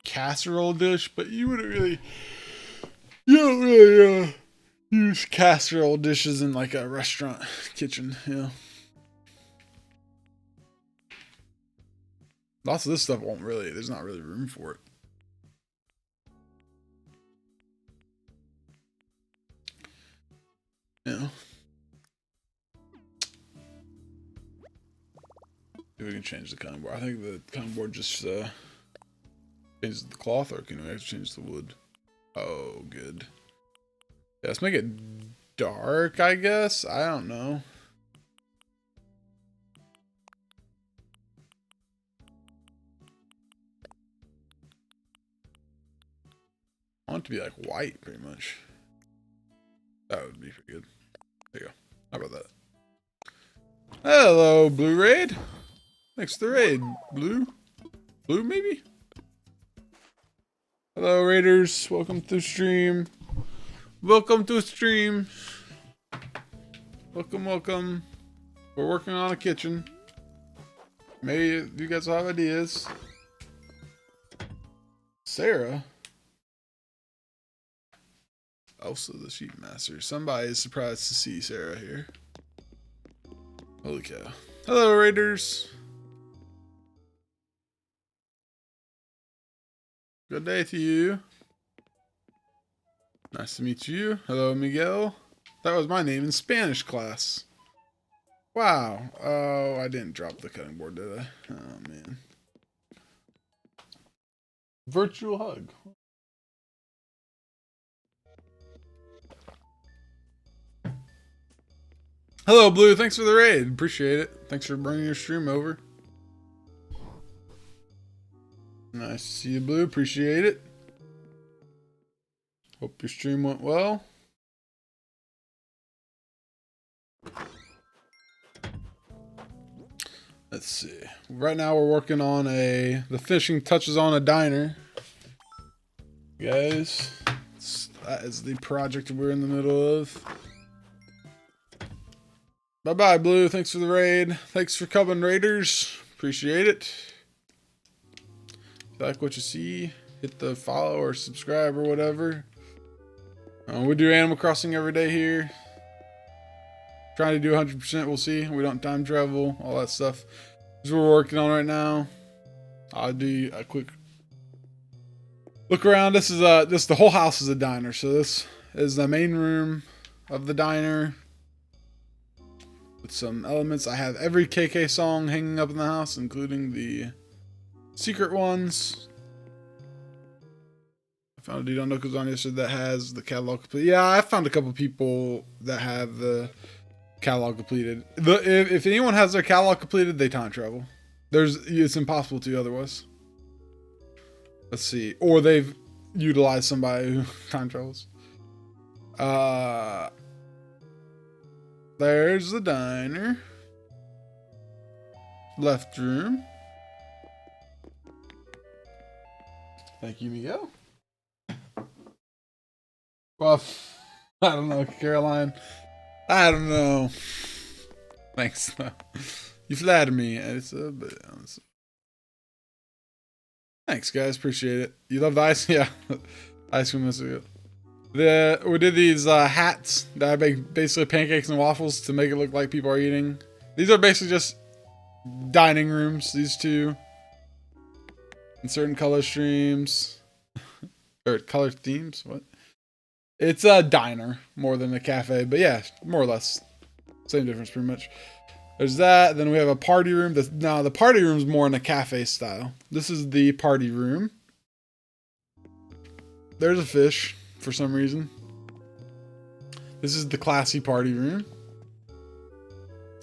Casserole dish, but you wouldn't really... You don't really use casserole dishes in like a restaurant kitchen, you know? Lots of this stuff won't really... There's not really room for it. You know? Maybe we can change the cutting board. I think the cutting board just changes the cloth, or can we actually change the wood? Oh, good. Yeah, let's make it dark, I guess. I don't know. I want it to be like white, pretty much. That would be pretty good. There you go. How about that? Hello, Blue Raid. Thanks for the raid, Blue. Blue, maybe? Hello, Raiders. Welcome to stream. Welcome to stream. Welcome, welcome. We're working on a kitchen. Maybe you guys will have ideas. Sarah. Also the sheep master. Somebody is surprised to see Sarah here. Holy cow. Hello, Raiders. Good day to you. Nice to meet you. Hello, Miguel. That was my name in Spanish class. Wow. Oh, I didn't drop the cutting board, did I? Oh, man. Virtual hug. Hello, Blue. Thanks for the raid. Appreciate it. Thanks for bringing your stream over. Nice to see you, Blue. Appreciate it. Hope your stream went well. Let's see. Right now we're working on the finishing touches on a diner. Guys, that is the project we're in the middle of. Bye-bye, Blue. Thanks for the raid. Thanks for coming, Raiders. Appreciate it. If you like what you see, hit the follow or subscribe or whatever. We do Animal Crossing every day here. Trying to do 100%, we'll see. We don't time travel, all that stuff. This is what we're working on right now. I'll do a quick look around. This is the whole house is a diner. So this is the main room of the diner with some elements. I have every KK song hanging up in the house, including the secret ones. I found a dude on Knuckles on yesterday that has the catalog complete. Yeah, I found a couple people that have the catalog completed. If anyone has their catalog completed, they time travel. It's impossible to otherwise. Let's see. Or they've utilized somebody who time travels. There's the diner. Left room. Thank you, Miguel. Well, I don't know, Caroline. I don't know. Thanks. You flatter me. Thanks, guys. Appreciate it. You love the ice? Yeah. Ice cream is good. We did these hats that I make basically pancakes and waffles to make it look like people are eating. These are basically just dining rooms, these two. In certain color streams. Or color themes. What? It's a diner more than a cafe, but yeah, more or less. Same difference pretty much. There's that. Then we have a party room. Now the party room's more in a cafe style. This is the party room. There's a fish for some reason. This is the classy party room.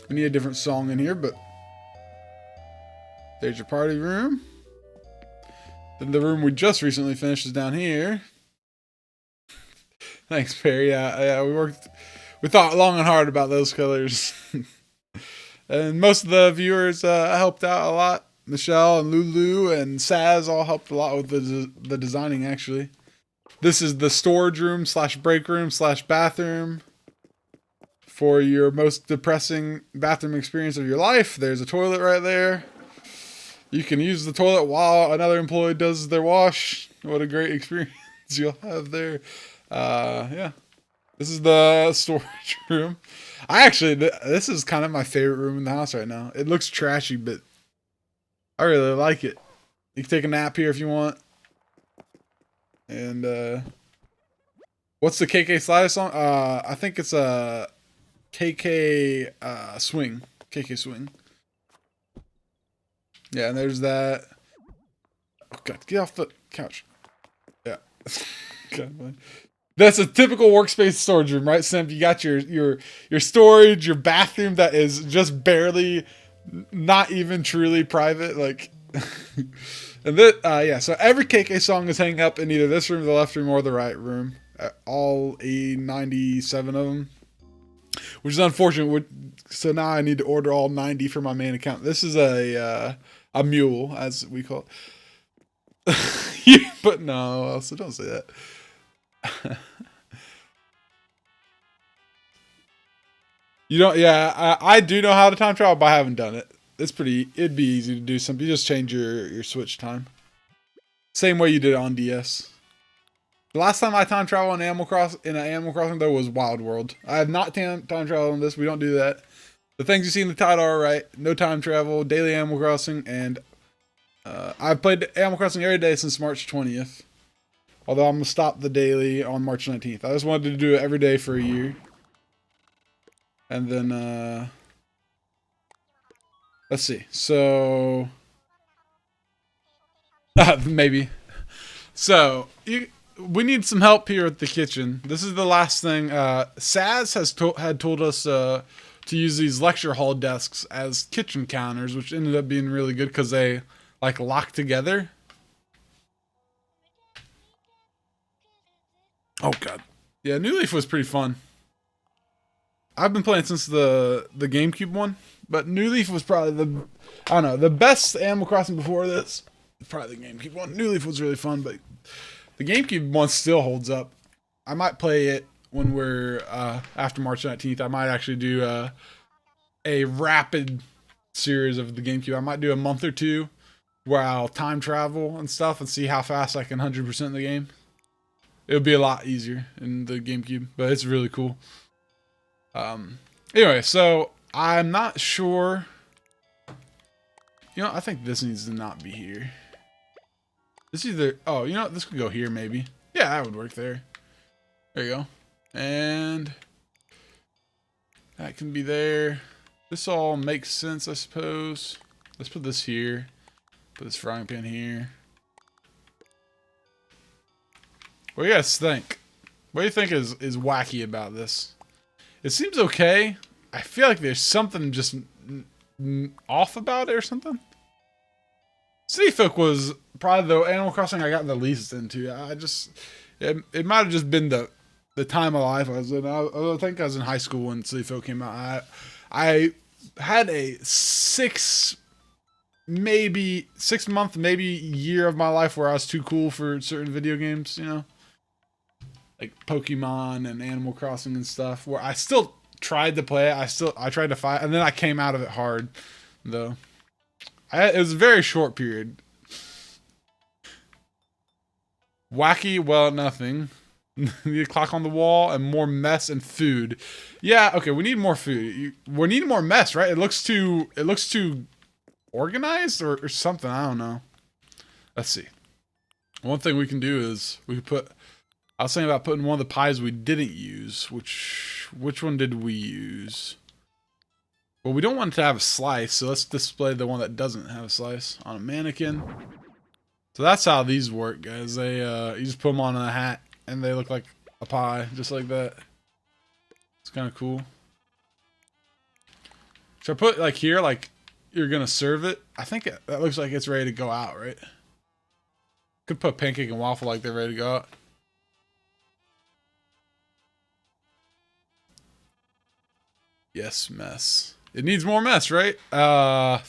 We need a different song in here, but there's your party room. Then the room we just recently finished is down here. Thanks, Perry. Yeah, we thought long and hard about those colors. And most of the viewers helped out a lot. Michelle and Lulu and Saz all helped a lot with the designing, actually. This is the storage room / break room / bathroom. For your most depressing bathroom experience of your life, there's a toilet right there. You can use the toilet while another employee does their wash. What a great experience you'll have there. Yeah, this is the storage room. This is kind of my favorite room in the house right now. It looks trashy, but I really like it. You can take a nap here if you want. And, what's the KK Slider song? I think it's a KK, Swing. KK Swing. Yeah, and there's that. Oh, God, get off the couch. Yeah. God, that's a typical workspace storage room, right, Simp? You got your storage, your bathroom that is just barely, not even truly private, like. And then, yeah. So every KK song is hanging up in either this room, the left room, or the right room. All 97 of them, which is unfortunate. So now I need to order all 90 for my main account. This is a mule, as we call it. But no, so don't say that. You don't, yeah, I do know how to time travel, but I haven't done it. it'd be easy to do something. You just change your switch time. Same way you did it on DS. The last time I time traveled in Animal Crossing though was Wild World. I have not time traveled on this. We don't do that. The things you see in the title are right. No time travel, daily Animal Crossing, and I've played Animal Crossing every day since March 20th. Although I'm gonna stop the daily on March 19th. I just wanted to do it every day for a year. And then let's see. So maybe. So we need some help here at the kitchen. This is the last thing. Saz had told us to use these lecture hall desks as kitchen counters, which ended up being really good because they like lock together. Oh god, yeah, New Leaf was pretty fun. I've been playing since the GameCube one, but New Leaf was probably the best Animal Crossing before this. Probably the GameCube one. New Leaf was really fun, but the GameCube one still holds up. I might play it when we're after March 19th. I might actually do a rapid series of the GameCube. I might do a month or two where I'll time travel and stuff and see how fast I can 100% the game. It'll be a lot easier in the GameCube, but it's really cool. Anyway, so I'm not sure. You know, I think this needs to not be here. This either, oh, you know what? This could go here maybe. Yeah, that would work there. There you go. And that can be there. This all makes sense, I suppose. Let's put this here. Put this frying pan here. What do you guys think? What do you think is wacky about this? It seems okay. I feel like there's something just off about it or something. City Folk was probably the Animal Crossing I got the least into. It might have just been the time of life I was in. I think I was in high school when City Folk came out. I had a 6 month, maybe year of my life where I was too cool for certain video games, you know? Like Pokemon and Animal Crossing and stuff, where I still tried to play it. I tried to fight, and then I came out of it hard, though. It was a very short period. Wacky, well, nothing. Need a clock on the wall and more mess and food. Yeah, okay, we need more food. We need more mess, right? It looks too organized or something. I don't know. Let's see. One thing we can do is we can put. I was thinking about putting one of the pies we didn't use. Which one did we use? Well, we don't want it to have a slice, so let's display the one that doesn't have a slice on a mannequin. So that's how these work, guys. They you just put them on a hat, and they look like a pie, just like that. It's kind of cool. Should I put like here, like you're gonna serve it? I think that looks like it's ready to go out, right? Could put pancake and waffle like they're ready to go out. Yes, mess. It needs more mess, right? I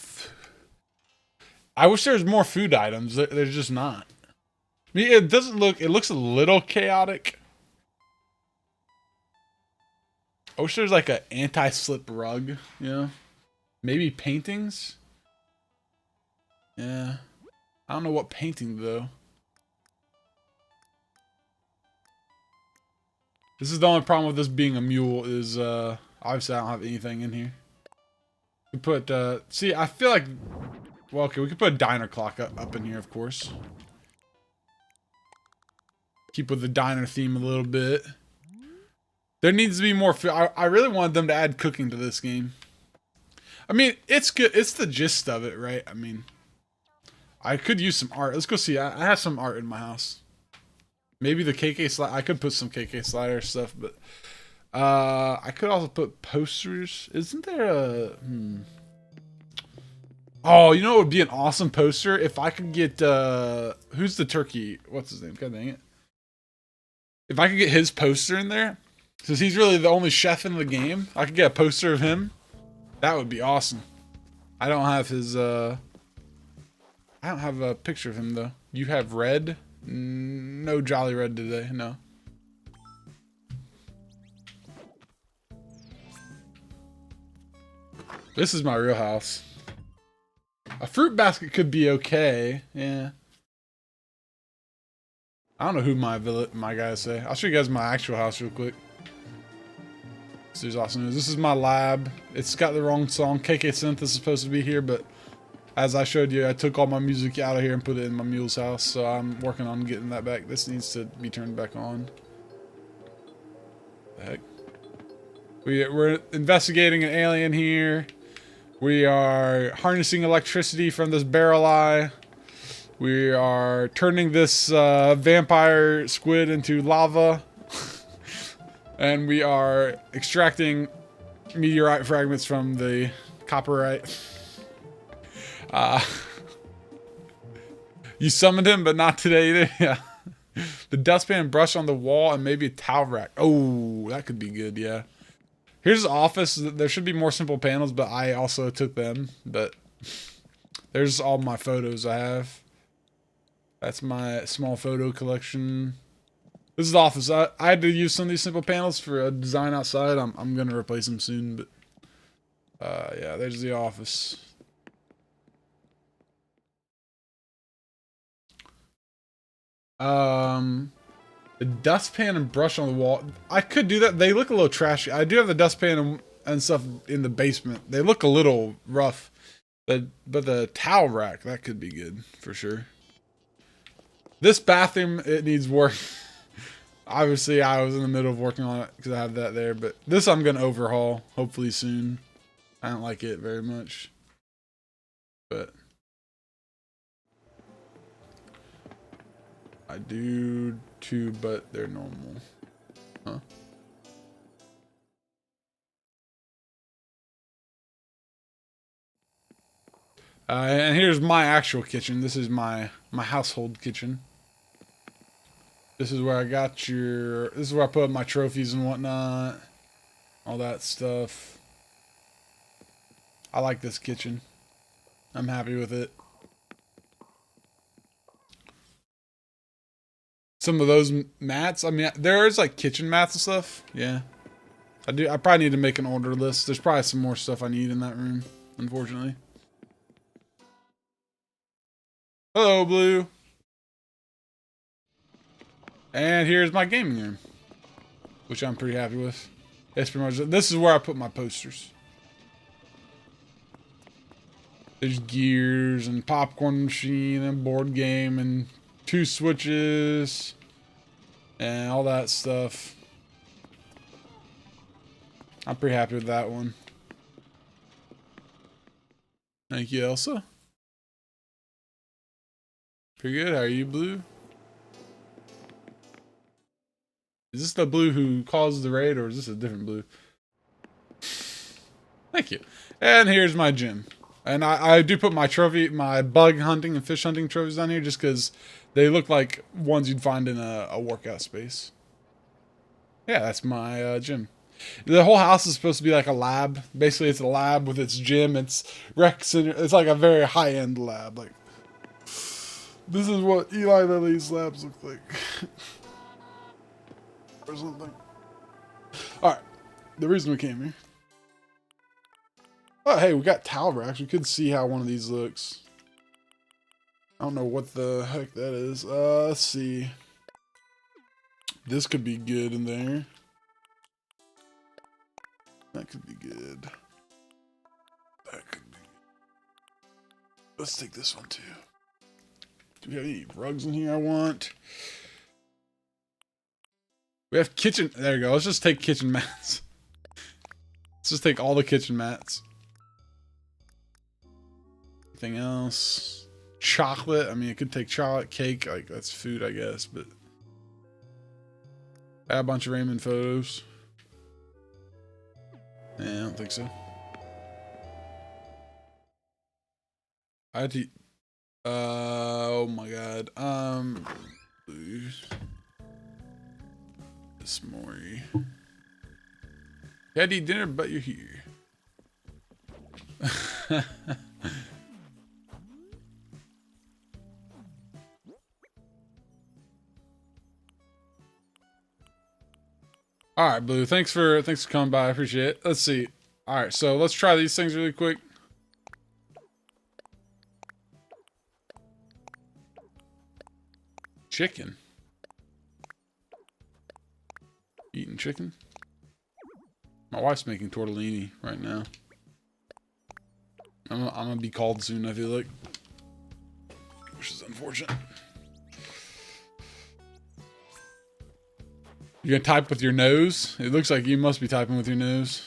wish there was more food items. There's just not. I mean, it doesn't look. It looks a little chaotic. I wish there's like an anti-slip rug. You know, maybe paintings. Yeah, I don't know what painting though. This is the only problem with this being a mule is obviously I don't have anything in here. We put see, I feel like, well, okay, we could put a diner clock up in here, of course. Keep with the diner theme a little bit. There needs to be more food. I really wanted them to add cooking to this game. I mean, it's good. It's the gist of it, right? I mean, I could use some art. Let's go see. I have some art in my house. Maybe the KK slide. I could put some KK slider stuff, but I could also put posters. Isn't there a Oh, you know what would be an awesome poster? If I could get who's the turkey? What's his name? God dang it. If I could get his poster in there, since he's really the only chef in the game, I could get a poster of him. That would be awesome. I don't have his I don't have a picture of him though. You have Red? No Jolly Red today, no. This is my real house. A fruit basket could be okay. Yeah. I don't know who my guys say. I'll show you guys my actual house real quick. This is awesome news. This is my lab. It's got the wrong song. KK Synth is supposed to be here, but as I showed you, I took all my music out of here and put it in my mule's house, so I'm working on getting that back. This needs to be turned back on. The heck? We're investigating an alien here. We are harnessing electricity from this barrel eye. We are turning this vampire squid into lava. And we are extracting meteorite fragments from the copperite. You summoned him, but not today either. Yeah. The dustpan brush on the wall and maybe a towel rack. Oh, that could be good, yeah. Here's his office. There should be more simple panels, but I also took them. But there's all my photos I have. That's my small photo collection. This is the office. I had to use some of these simple panels for a design outside. I'm going to replace them soon, but yeah, there's the office. The dustpan and brush on the wall. I could do that. They look a little trashy. I do have the dustpan and stuff in the basement. They look a little rough. But the towel rack, that could be good for sure. This bathroom, it needs work. Obviously, I was in the middle of working on it because I have that there. But this I'm going to overhaul, hopefully soon. I don't like it very much. But I do too, but they're normal. Huh? And here's my actual kitchen. This is my household kitchen. This is where I got this is where I put my trophies and whatnot. All that stuff. I like this kitchen. I'm happy with it. Some of those mats, I mean, there's like kitchen mats and stuff. Yeah. I probably need to make an order list. There's probably some more stuff I need in that room, unfortunately. Hello, Blue. And here's my gaming room, which I'm pretty happy with. It's pretty much, this is where I put my posters. There's gears and popcorn machine and board game and 2 switches and all that stuff. I'm pretty happy with that one. Thank you, Elsa. Pretty good. How are you, Blue? Is this the Blue who caused the raid, or is this a different Blue? Thank you. And here's my gym. And I do put my bug hunting and fish hunting trophies on here just because they look like ones you'd find in a workout space. Yeah, that's my gym. The whole house is supposed to be like a lab. Basically, it's a lab with its gym. It's rec center. It's like a very high-end lab. Like, this is what Eli Lilly's labs look like. Or something. Alright. The reason we came here. Oh, hey, we got towel racks. We could see how one of these looks. I don't know what the heck that is. Let's see. This could be good in there. That could be good. That could be. Let's take this one too. Do we have any rugs in here I want? We have kitchen. There you go. Let's just take kitchen mats. Let's just take all the kitchen mats. Anything else? Chocolate. I mean, it could take chocolate, cake. Like, that's food, I guess. But I have a bunch of Raymond photos. Yeah, I don't think so. I had to. Oh my god. This Maury. You had to eat dinner, but you're here. All right, Blue. Thanks for coming by. I appreciate it. Let's see. All right, so let's try these things really quick. Chicken. Eating chicken? My wife's making tortellini right now. I'm gonna be called soon, I feel like. Which is unfortunate. You're gonna type with your nose? It looks like you must be typing with your nose.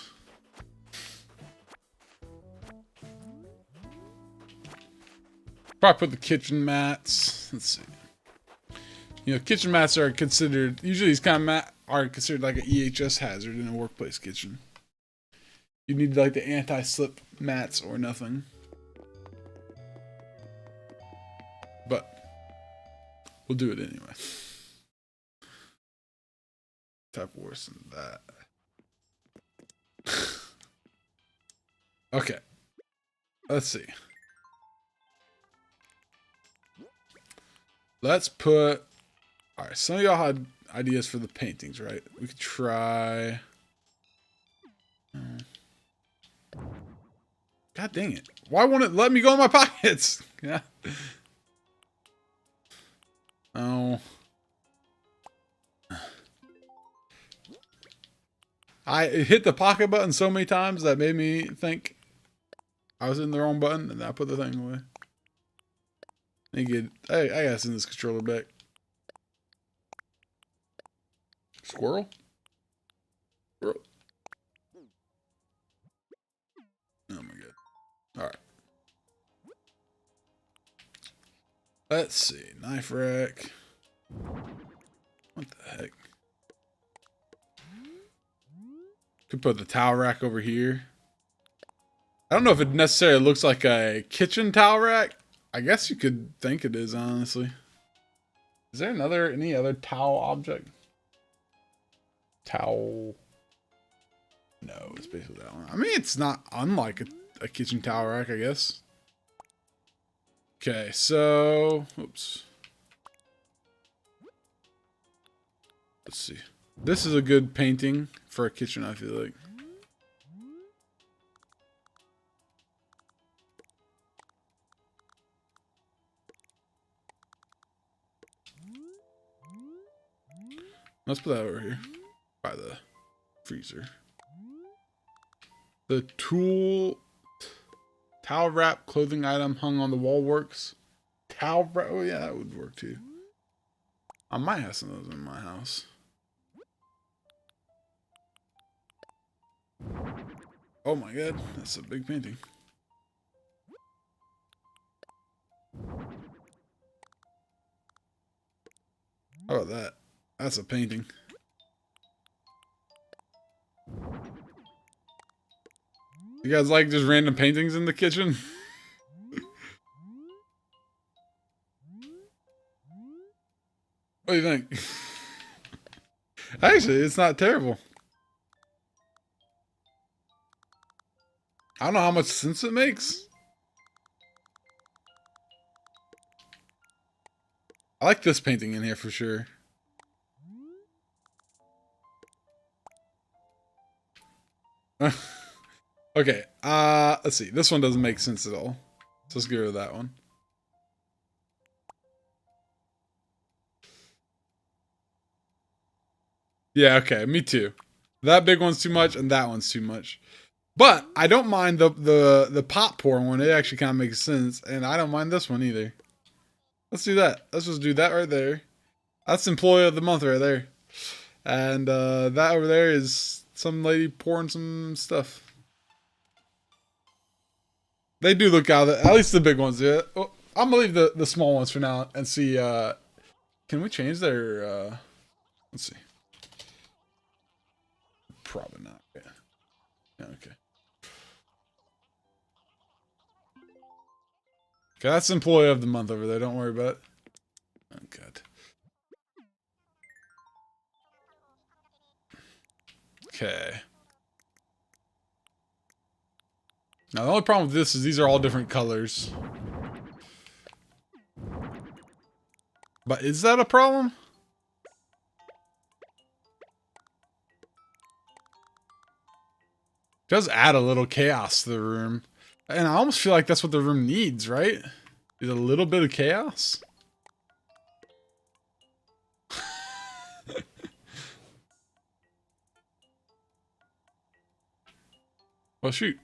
Probably put the kitchen mats. Let's see. You know, kitchen mats are considered, usually these kind of mats are considered like an EHS hazard in a workplace kitchen. You need like the anti-slip mats or nothing. But we'll do it anyway. Type worse than that. Okay. Let's see. Let's put... Alright, some of y'all had ideas for the paintings, right? We could try... God dang it. Why won't it let me go in my pockets? Yeah. Oh. I hit the pocket button so many times that made me think I was in the wrong button, and I put the thing away. I gotta send this controller back. Squirrel? Squirrel. Oh my god. Alright. Let's see. Knife rack. What the heck? Could put the towel rack over here. I don't know if it necessarily looks like a kitchen towel rack. I guess you could think it is, honestly. Is there any other towel object? Towel. No, it's basically that one. I mean, it's not unlike a kitchen towel rack, I guess. Okay, so... Oops. Let's see. This is a good painting for a kitchen, I feel like. Let's put that over here by the freezer. The towel wrap clothing item hung on the wall works. Towel wrap, oh yeah, that would work too. I might have some of those in my house. Oh my god, that's a big painting. How about that? That's a painting. You guys like just random paintings in the kitchen? What do you think? Actually, it's not terrible. I don't know how much sense it makes. I like this painting in here for sure. Okay, let's see. This one doesn't make sense at all. So let's get rid of that one. Yeah, okay, me too. That big one's too much, and that one's too much. But I don't mind the pot pouring one. It actually kind of makes sense, and I don't mind this one either. Let's do that. Let's just do that right there. That's employee of the month right there. And that over there is some lady pouring some stuff. They do look out of it. At least the big ones, yeah. Well, I'm gonna leave the small ones for now and see. Can we change their? Let's see. Probably not. Yeah. Yeah, okay. Okay, that's employee of the month over there. Don't worry about it. Oh god. Okay. Now the only problem with this is these are all different colors. But is that a problem? It does add a little chaos to the room. And I almost feel like that's what the room needs, right? Is a little bit of chaos. Well, shoot.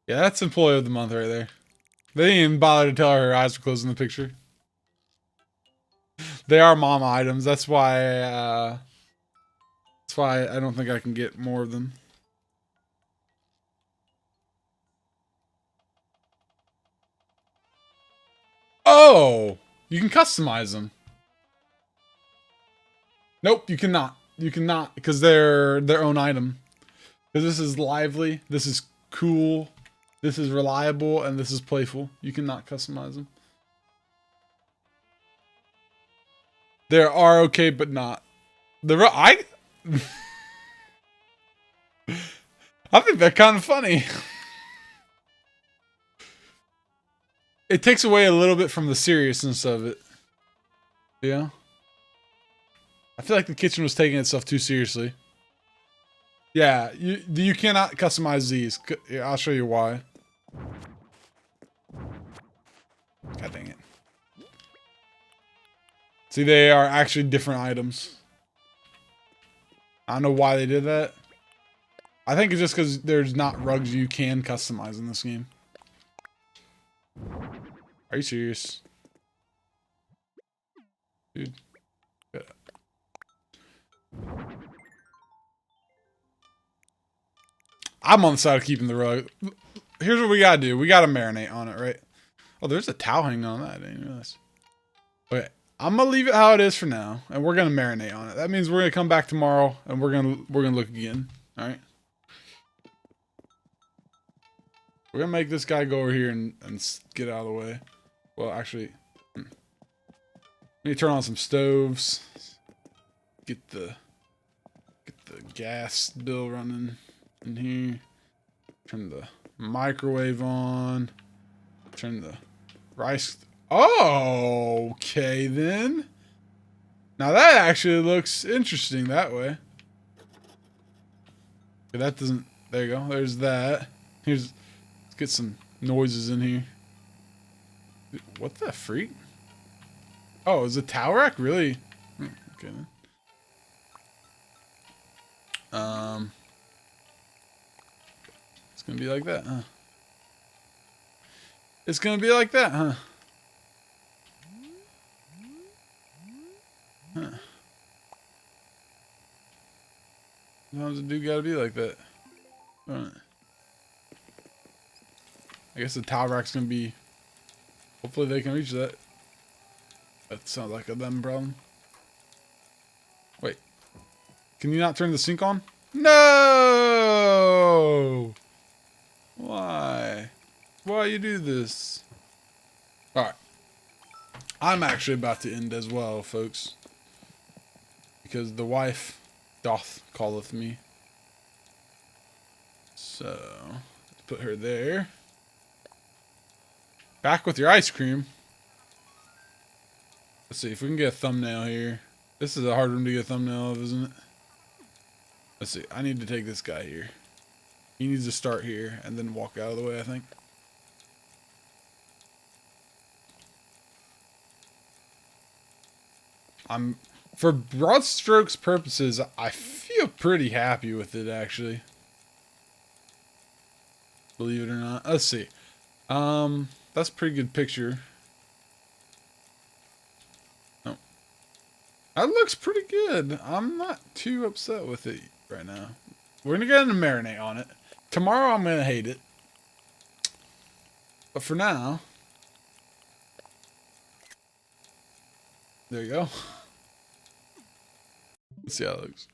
Yeah, that's employee of the month right there. They didn't even bother to tell her eyes were closed in the picture. They are mama items. That's why I don't think I can get more of them. Oh, you can customize them. Nope, you cannot. You cannot because they're their own item. Because this is lively, this is cool, this is reliable, and this is playful. You cannot customize them. They are okay, but not. I think they're kind of funny. It takes away a little bit from the seriousness of it. Yeah. I feel like the kitchen was taking itself too seriously. Yeah, you cannot customize these. Yeah, I'll show you why. God dang it. See, they are actually different items. I don't know why they did that. I think it's just because there's not rugs you can customize in this game. Are you serious? Dude. I'm on the side of keeping the rug. Here's what we gotta do. We gotta marinate on it, right? Oh, there's a towel hanging on that. I didn't realize. Okay, I'm gonna leave it how it is for now, and we're gonna marinate on it. That means we're gonna come back tomorrow, and we're gonna look again. All right. We're gonna make this guy go over here and get out of the way. Well, actually, let me turn on some stoves. Get the gas bill running in here. Turn the microwave on. Turn the rice. Oh, okay then. Now that actually looks interesting that way. Okay, that doesn't. There you go. There's that. Let's get some noises in here. What the freak? Oh, is the towel rack really? Okay then. It's gonna be like that, huh? It's gonna be like that, huh? Huh. Sometimes it do gotta be like that. Alright. I guess the towel rack's gonna be. Hopefully they can reach that. That sounds like a them problem. Wait. Can you not turn the sink on? No! Why? Why you do this? Alright. I'm actually about to end as well, folks. Because the wife doth calleth me. So, let's put her there. Back with your ice cream. Let's see if we can get a thumbnail here. This is a hard one to get a thumbnail of, isn't it? Let's see. I need to take this guy here. He needs to start here and then walk out of the way, I think. For broad strokes purposes, I feel pretty happy with it, actually. Believe it or not. Let's see. That's a pretty good picture. No. That looks pretty good. I'm not too upset with it right now. We're gonna get into marinate on it. Tomorrow I'm gonna hate it. But for now, there you go. Let's see how it looks.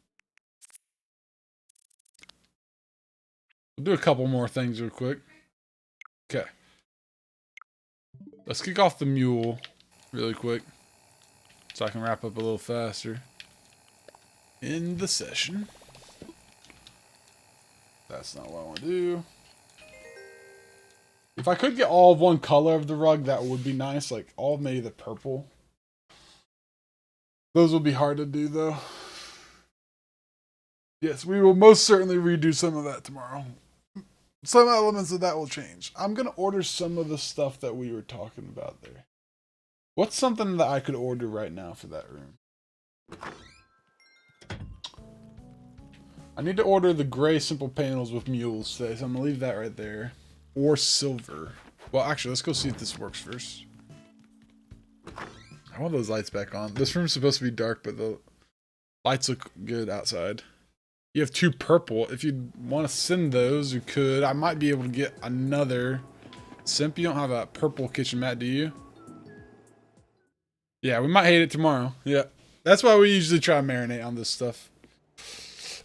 We'll do a couple more things real quick. Okay. Let's kick off the mule really quick so I can wrap up a little faster in the session. That's not what I want to do. If I could get all of one color of the rug, that would be nice. Like all of maybe the purple. Those will be hard to do though. Yes, we will most certainly redo some of that tomorrow. Some elements of that will change. I'm going to order some of the stuff that we were talking about there. What's something that I could order right now for that room? I need to order the gray simple panels with mules today, so I'm gonna leave that right there. Or silver. Well, actually, let's go see if this works first. I want those lights back on. This room's supposed to be dark, but the lights look good outside. You have 2 purple. If you want to send those, you could. I might be able to get another simp. You don't have a purple kitchen mat, do you? Yeah, we might hate it tomorrow. Yeah. That's why we usually try to marinate on this stuff.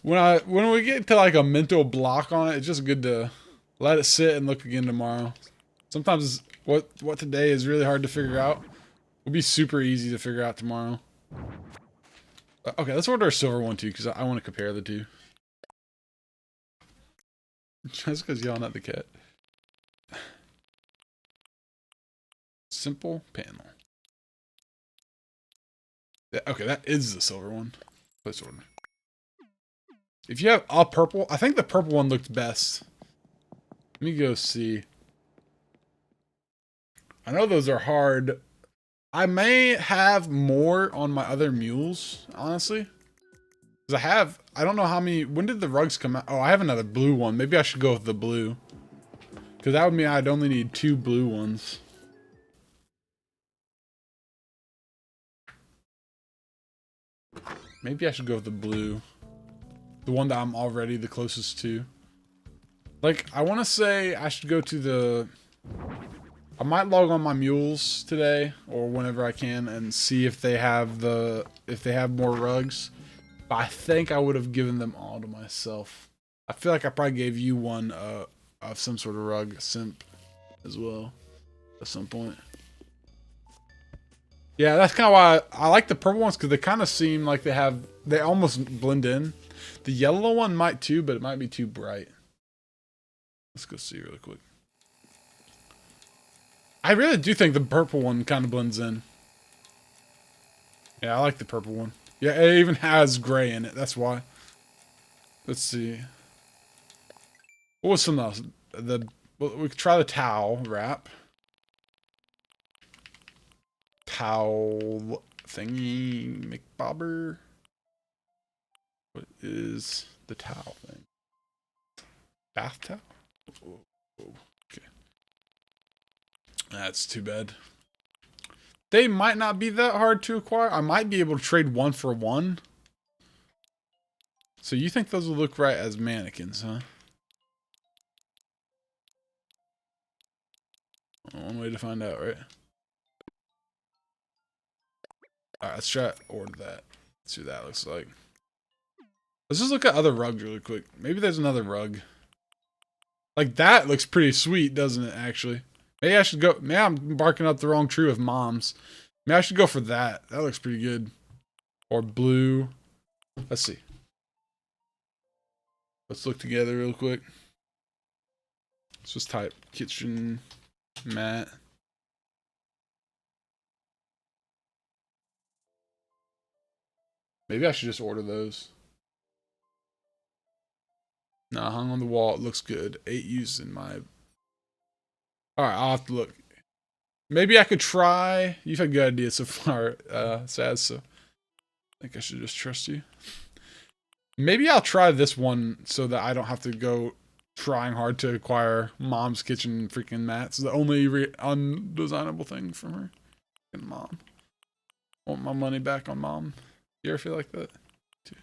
When we get to like a mental block on it, it's just good to let it sit and look again tomorrow. Sometimes what today is really hard to figure out will be super easy to figure out tomorrow. Okay, let's order a silver one too, because I want to compare the two. Just because yelling at the cat. Simple panel. Yeah, okay, that is the silver one. Place order. If you have a purple, I think the purple one looked best. Let me go see. I know those are hard. I may have more on my other mules, honestly. Because I don't know how many, when did the rugs come out? Oh, I have another blue one. Maybe I should go with the blue. Because that would mean I'd only need 2 blue ones. Maybe I should go with the blue. The one that I'm already the closest to. Like, I want to say I should go to the... I might log on my mules today, or whenever I can, and see if they have more rugs. But I think I would have given them all to myself. I feel like I probably gave you one of some sort of rug simp as well at some point. Yeah, that's kind of why I like the purple ones, because they kind of seem like they almost blend in. The yellow one might too, but it might be too bright. Let's go see really quick. I really do think the purple one kind of blends in. Yeah, I like the purple one. Yeah, it even has gray in it. That's why. Let's see. What was something else? We could try the towel wrap. Towel thingy McBobber. What is the towel thing? Bath towel? Oh, okay. That's too bad. They might not be that hard to acquire. I might be able to trade 1 for 1. So you think those will look right as mannequins, huh? One way to find out, right? Alright, let's try to order that. Let's see what that looks like. Let's just look at other rugs really quick. Maybe there's another rug. Like, that looks pretty sweet, doesn't it, actually? Maybe I should go... Maybe I'm barking up the wrong tree with moms. Maybe I should go for that. That looks pretty good. Or blue. Let's see. Let's look together real quick. Let's just type kitchen mat. Maybe I should just order those. No, hung on the wall. It looks good. 8 uses in my... Alright, I'll have to look. Maybe I could try... You've had good ideas so far, Saz, so... I think I should just trust you. Maybe I'll try this one so that I don't have to go trying hard to acquire Mom's Kitchen freaking mats. The only undesignable thing from her. Fucking Mom. Want my money back on Mom. You ever feel like that? Let's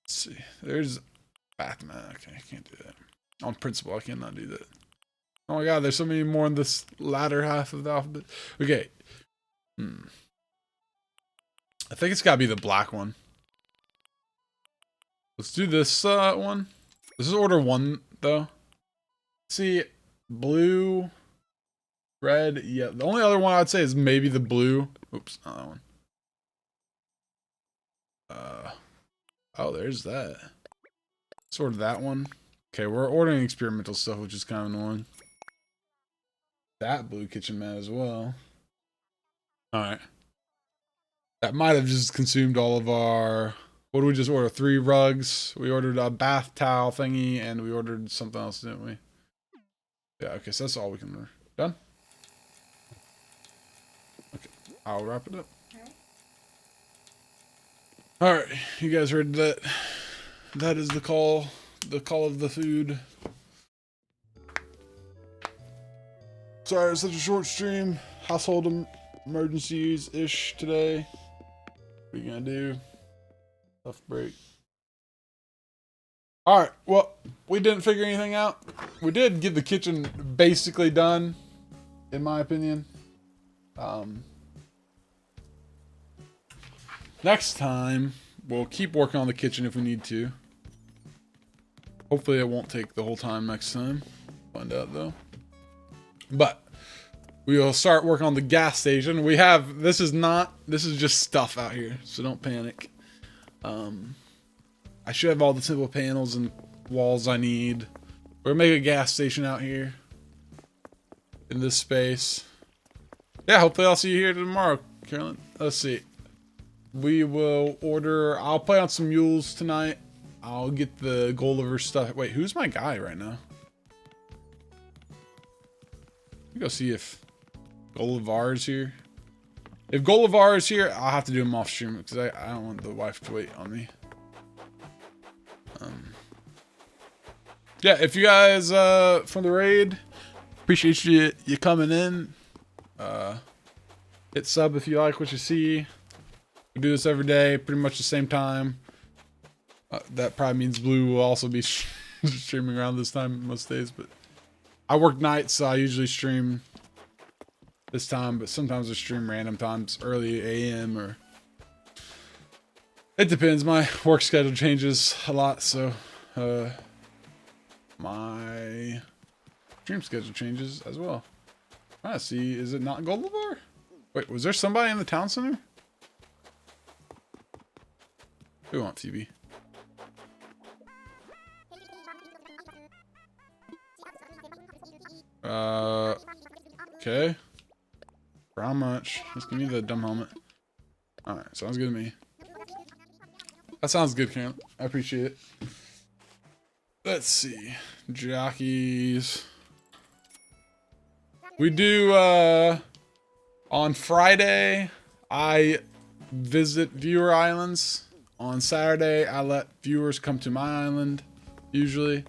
see. There's bath mat. Okay, I can't do that. On principle, I cannot do that. Oh my god, there's so many more in this latter half of the alphabet. Okay. I think it's gotta be the black one. Let's do this one. This is order 1, though. See, blue, red, yeah. The only other one I'd say is maybe the blue. Oops, not that one. Oh, there's that. Let's order that one. Okay, we're ordering experimental stuff, which is kind of annoying. That blue kitchen mat as well. Alright. That might have just consumed all of our... What did we just order? 3 rugs. We ordered a bath towel thingy, and we ordered something else, didn't we? Yeah, okay, so that's all we can order. Done? Okay, I'll wrap it up. Alright, you guys heard that. That is the call of the food. Sorry, it's such a short stream. Household emergencies-ish today. What are you gonna do? Tough break. Alright, well, we didn't figure anything out. We did get the kitchen basically done, in my opinion. Next time, we'll keep working on the kitchen if we need to. Hopefully it won't take the whole time next time. Find out though. But we will start working on the gas station. We have, this is just stuff out here, so don't panic. I should have all the simple panels and walls I need. We're gonna make a gas station out here in this space. Yeah, hopefully I'll see you here tomorrow, Carolyn. Let's see. We will order, I'll play on some mules tonight. I'll get the Gulliver stuff. Wait, who's my guy right now? Let me go see if Gulliver is here. If Gulliver is here, I'll have to do him off stream because I don't want the wife to wait on me. Yeah, if you guys from the raid, appreciate you coming in. Hit sub if you like what you see. We do this every day, pretty much the same time. That probably means Blue will also be streaming around this time most days, but I work nights, so I usually stream this time, but sometimes I stream random times, early AM, or it depends. My work schedule changes a lot, so my stream schedule changes as well. I see. Is it not Gulliver? Wait, was there somebody in the town center? We want Phoebe. Okay. For how much? Just give me the dumb helmet. Alright, sounds good to me. That sounds good, Cam. I appreciate it. Let's see. Jockeys. We do, on Friday, I visit viewer islands. On Saturday, I let viewers come to my island, usually.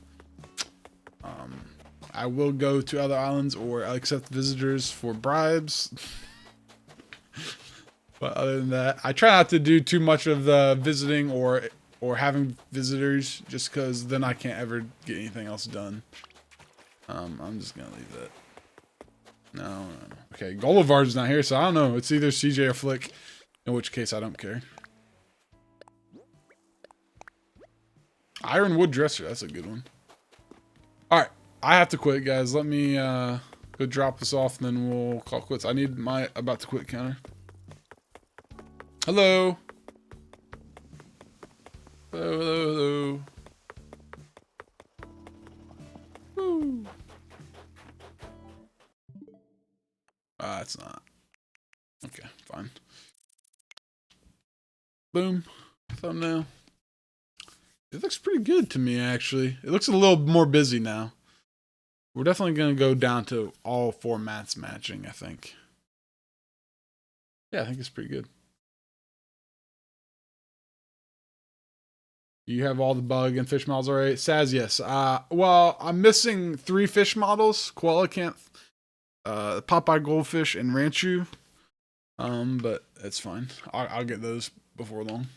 I will go to other islands or accept visitors for bribes. But other than that, I try not to do too much of the visiting or having visitors, just because then I can't ever get anything else done. I'm just gonna leave that. No. Okay, Gulliver's not here, so I don't know. It's either CJ or Flick, in which case I don't care. Ironwood dresser, that's a good one. Alright, I have to quit, guys. Let me go drop this off, and then we'll call quits. I need my about to quit counter. Hello. Hello, hello, hello. Woo. It's not. Okay, fine. Boom. Thumbnail. It looks pretty good to me, actually. It looks a little more busy now. We're definitely going to go down to all formats matching, I think. Yeah, I think it's pretty good. You have all the bug and fish models already? Saz, yes. Well, I'm missing 3 fish models. Coelacanth, Popeye Goldfish, and Ranchu. But it's fine. I'll get those before long.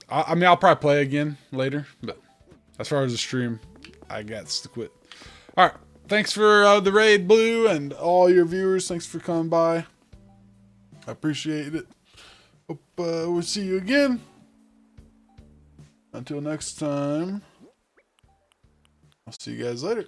I mean, I'll probably play again later, but as far as the stream, I got to quit. All right. Thanks for the raid, Blue, and all your viewers. Thanks for coming by. I appreciate it. Hope we'll see you again. Until next time, I'll see you guys later.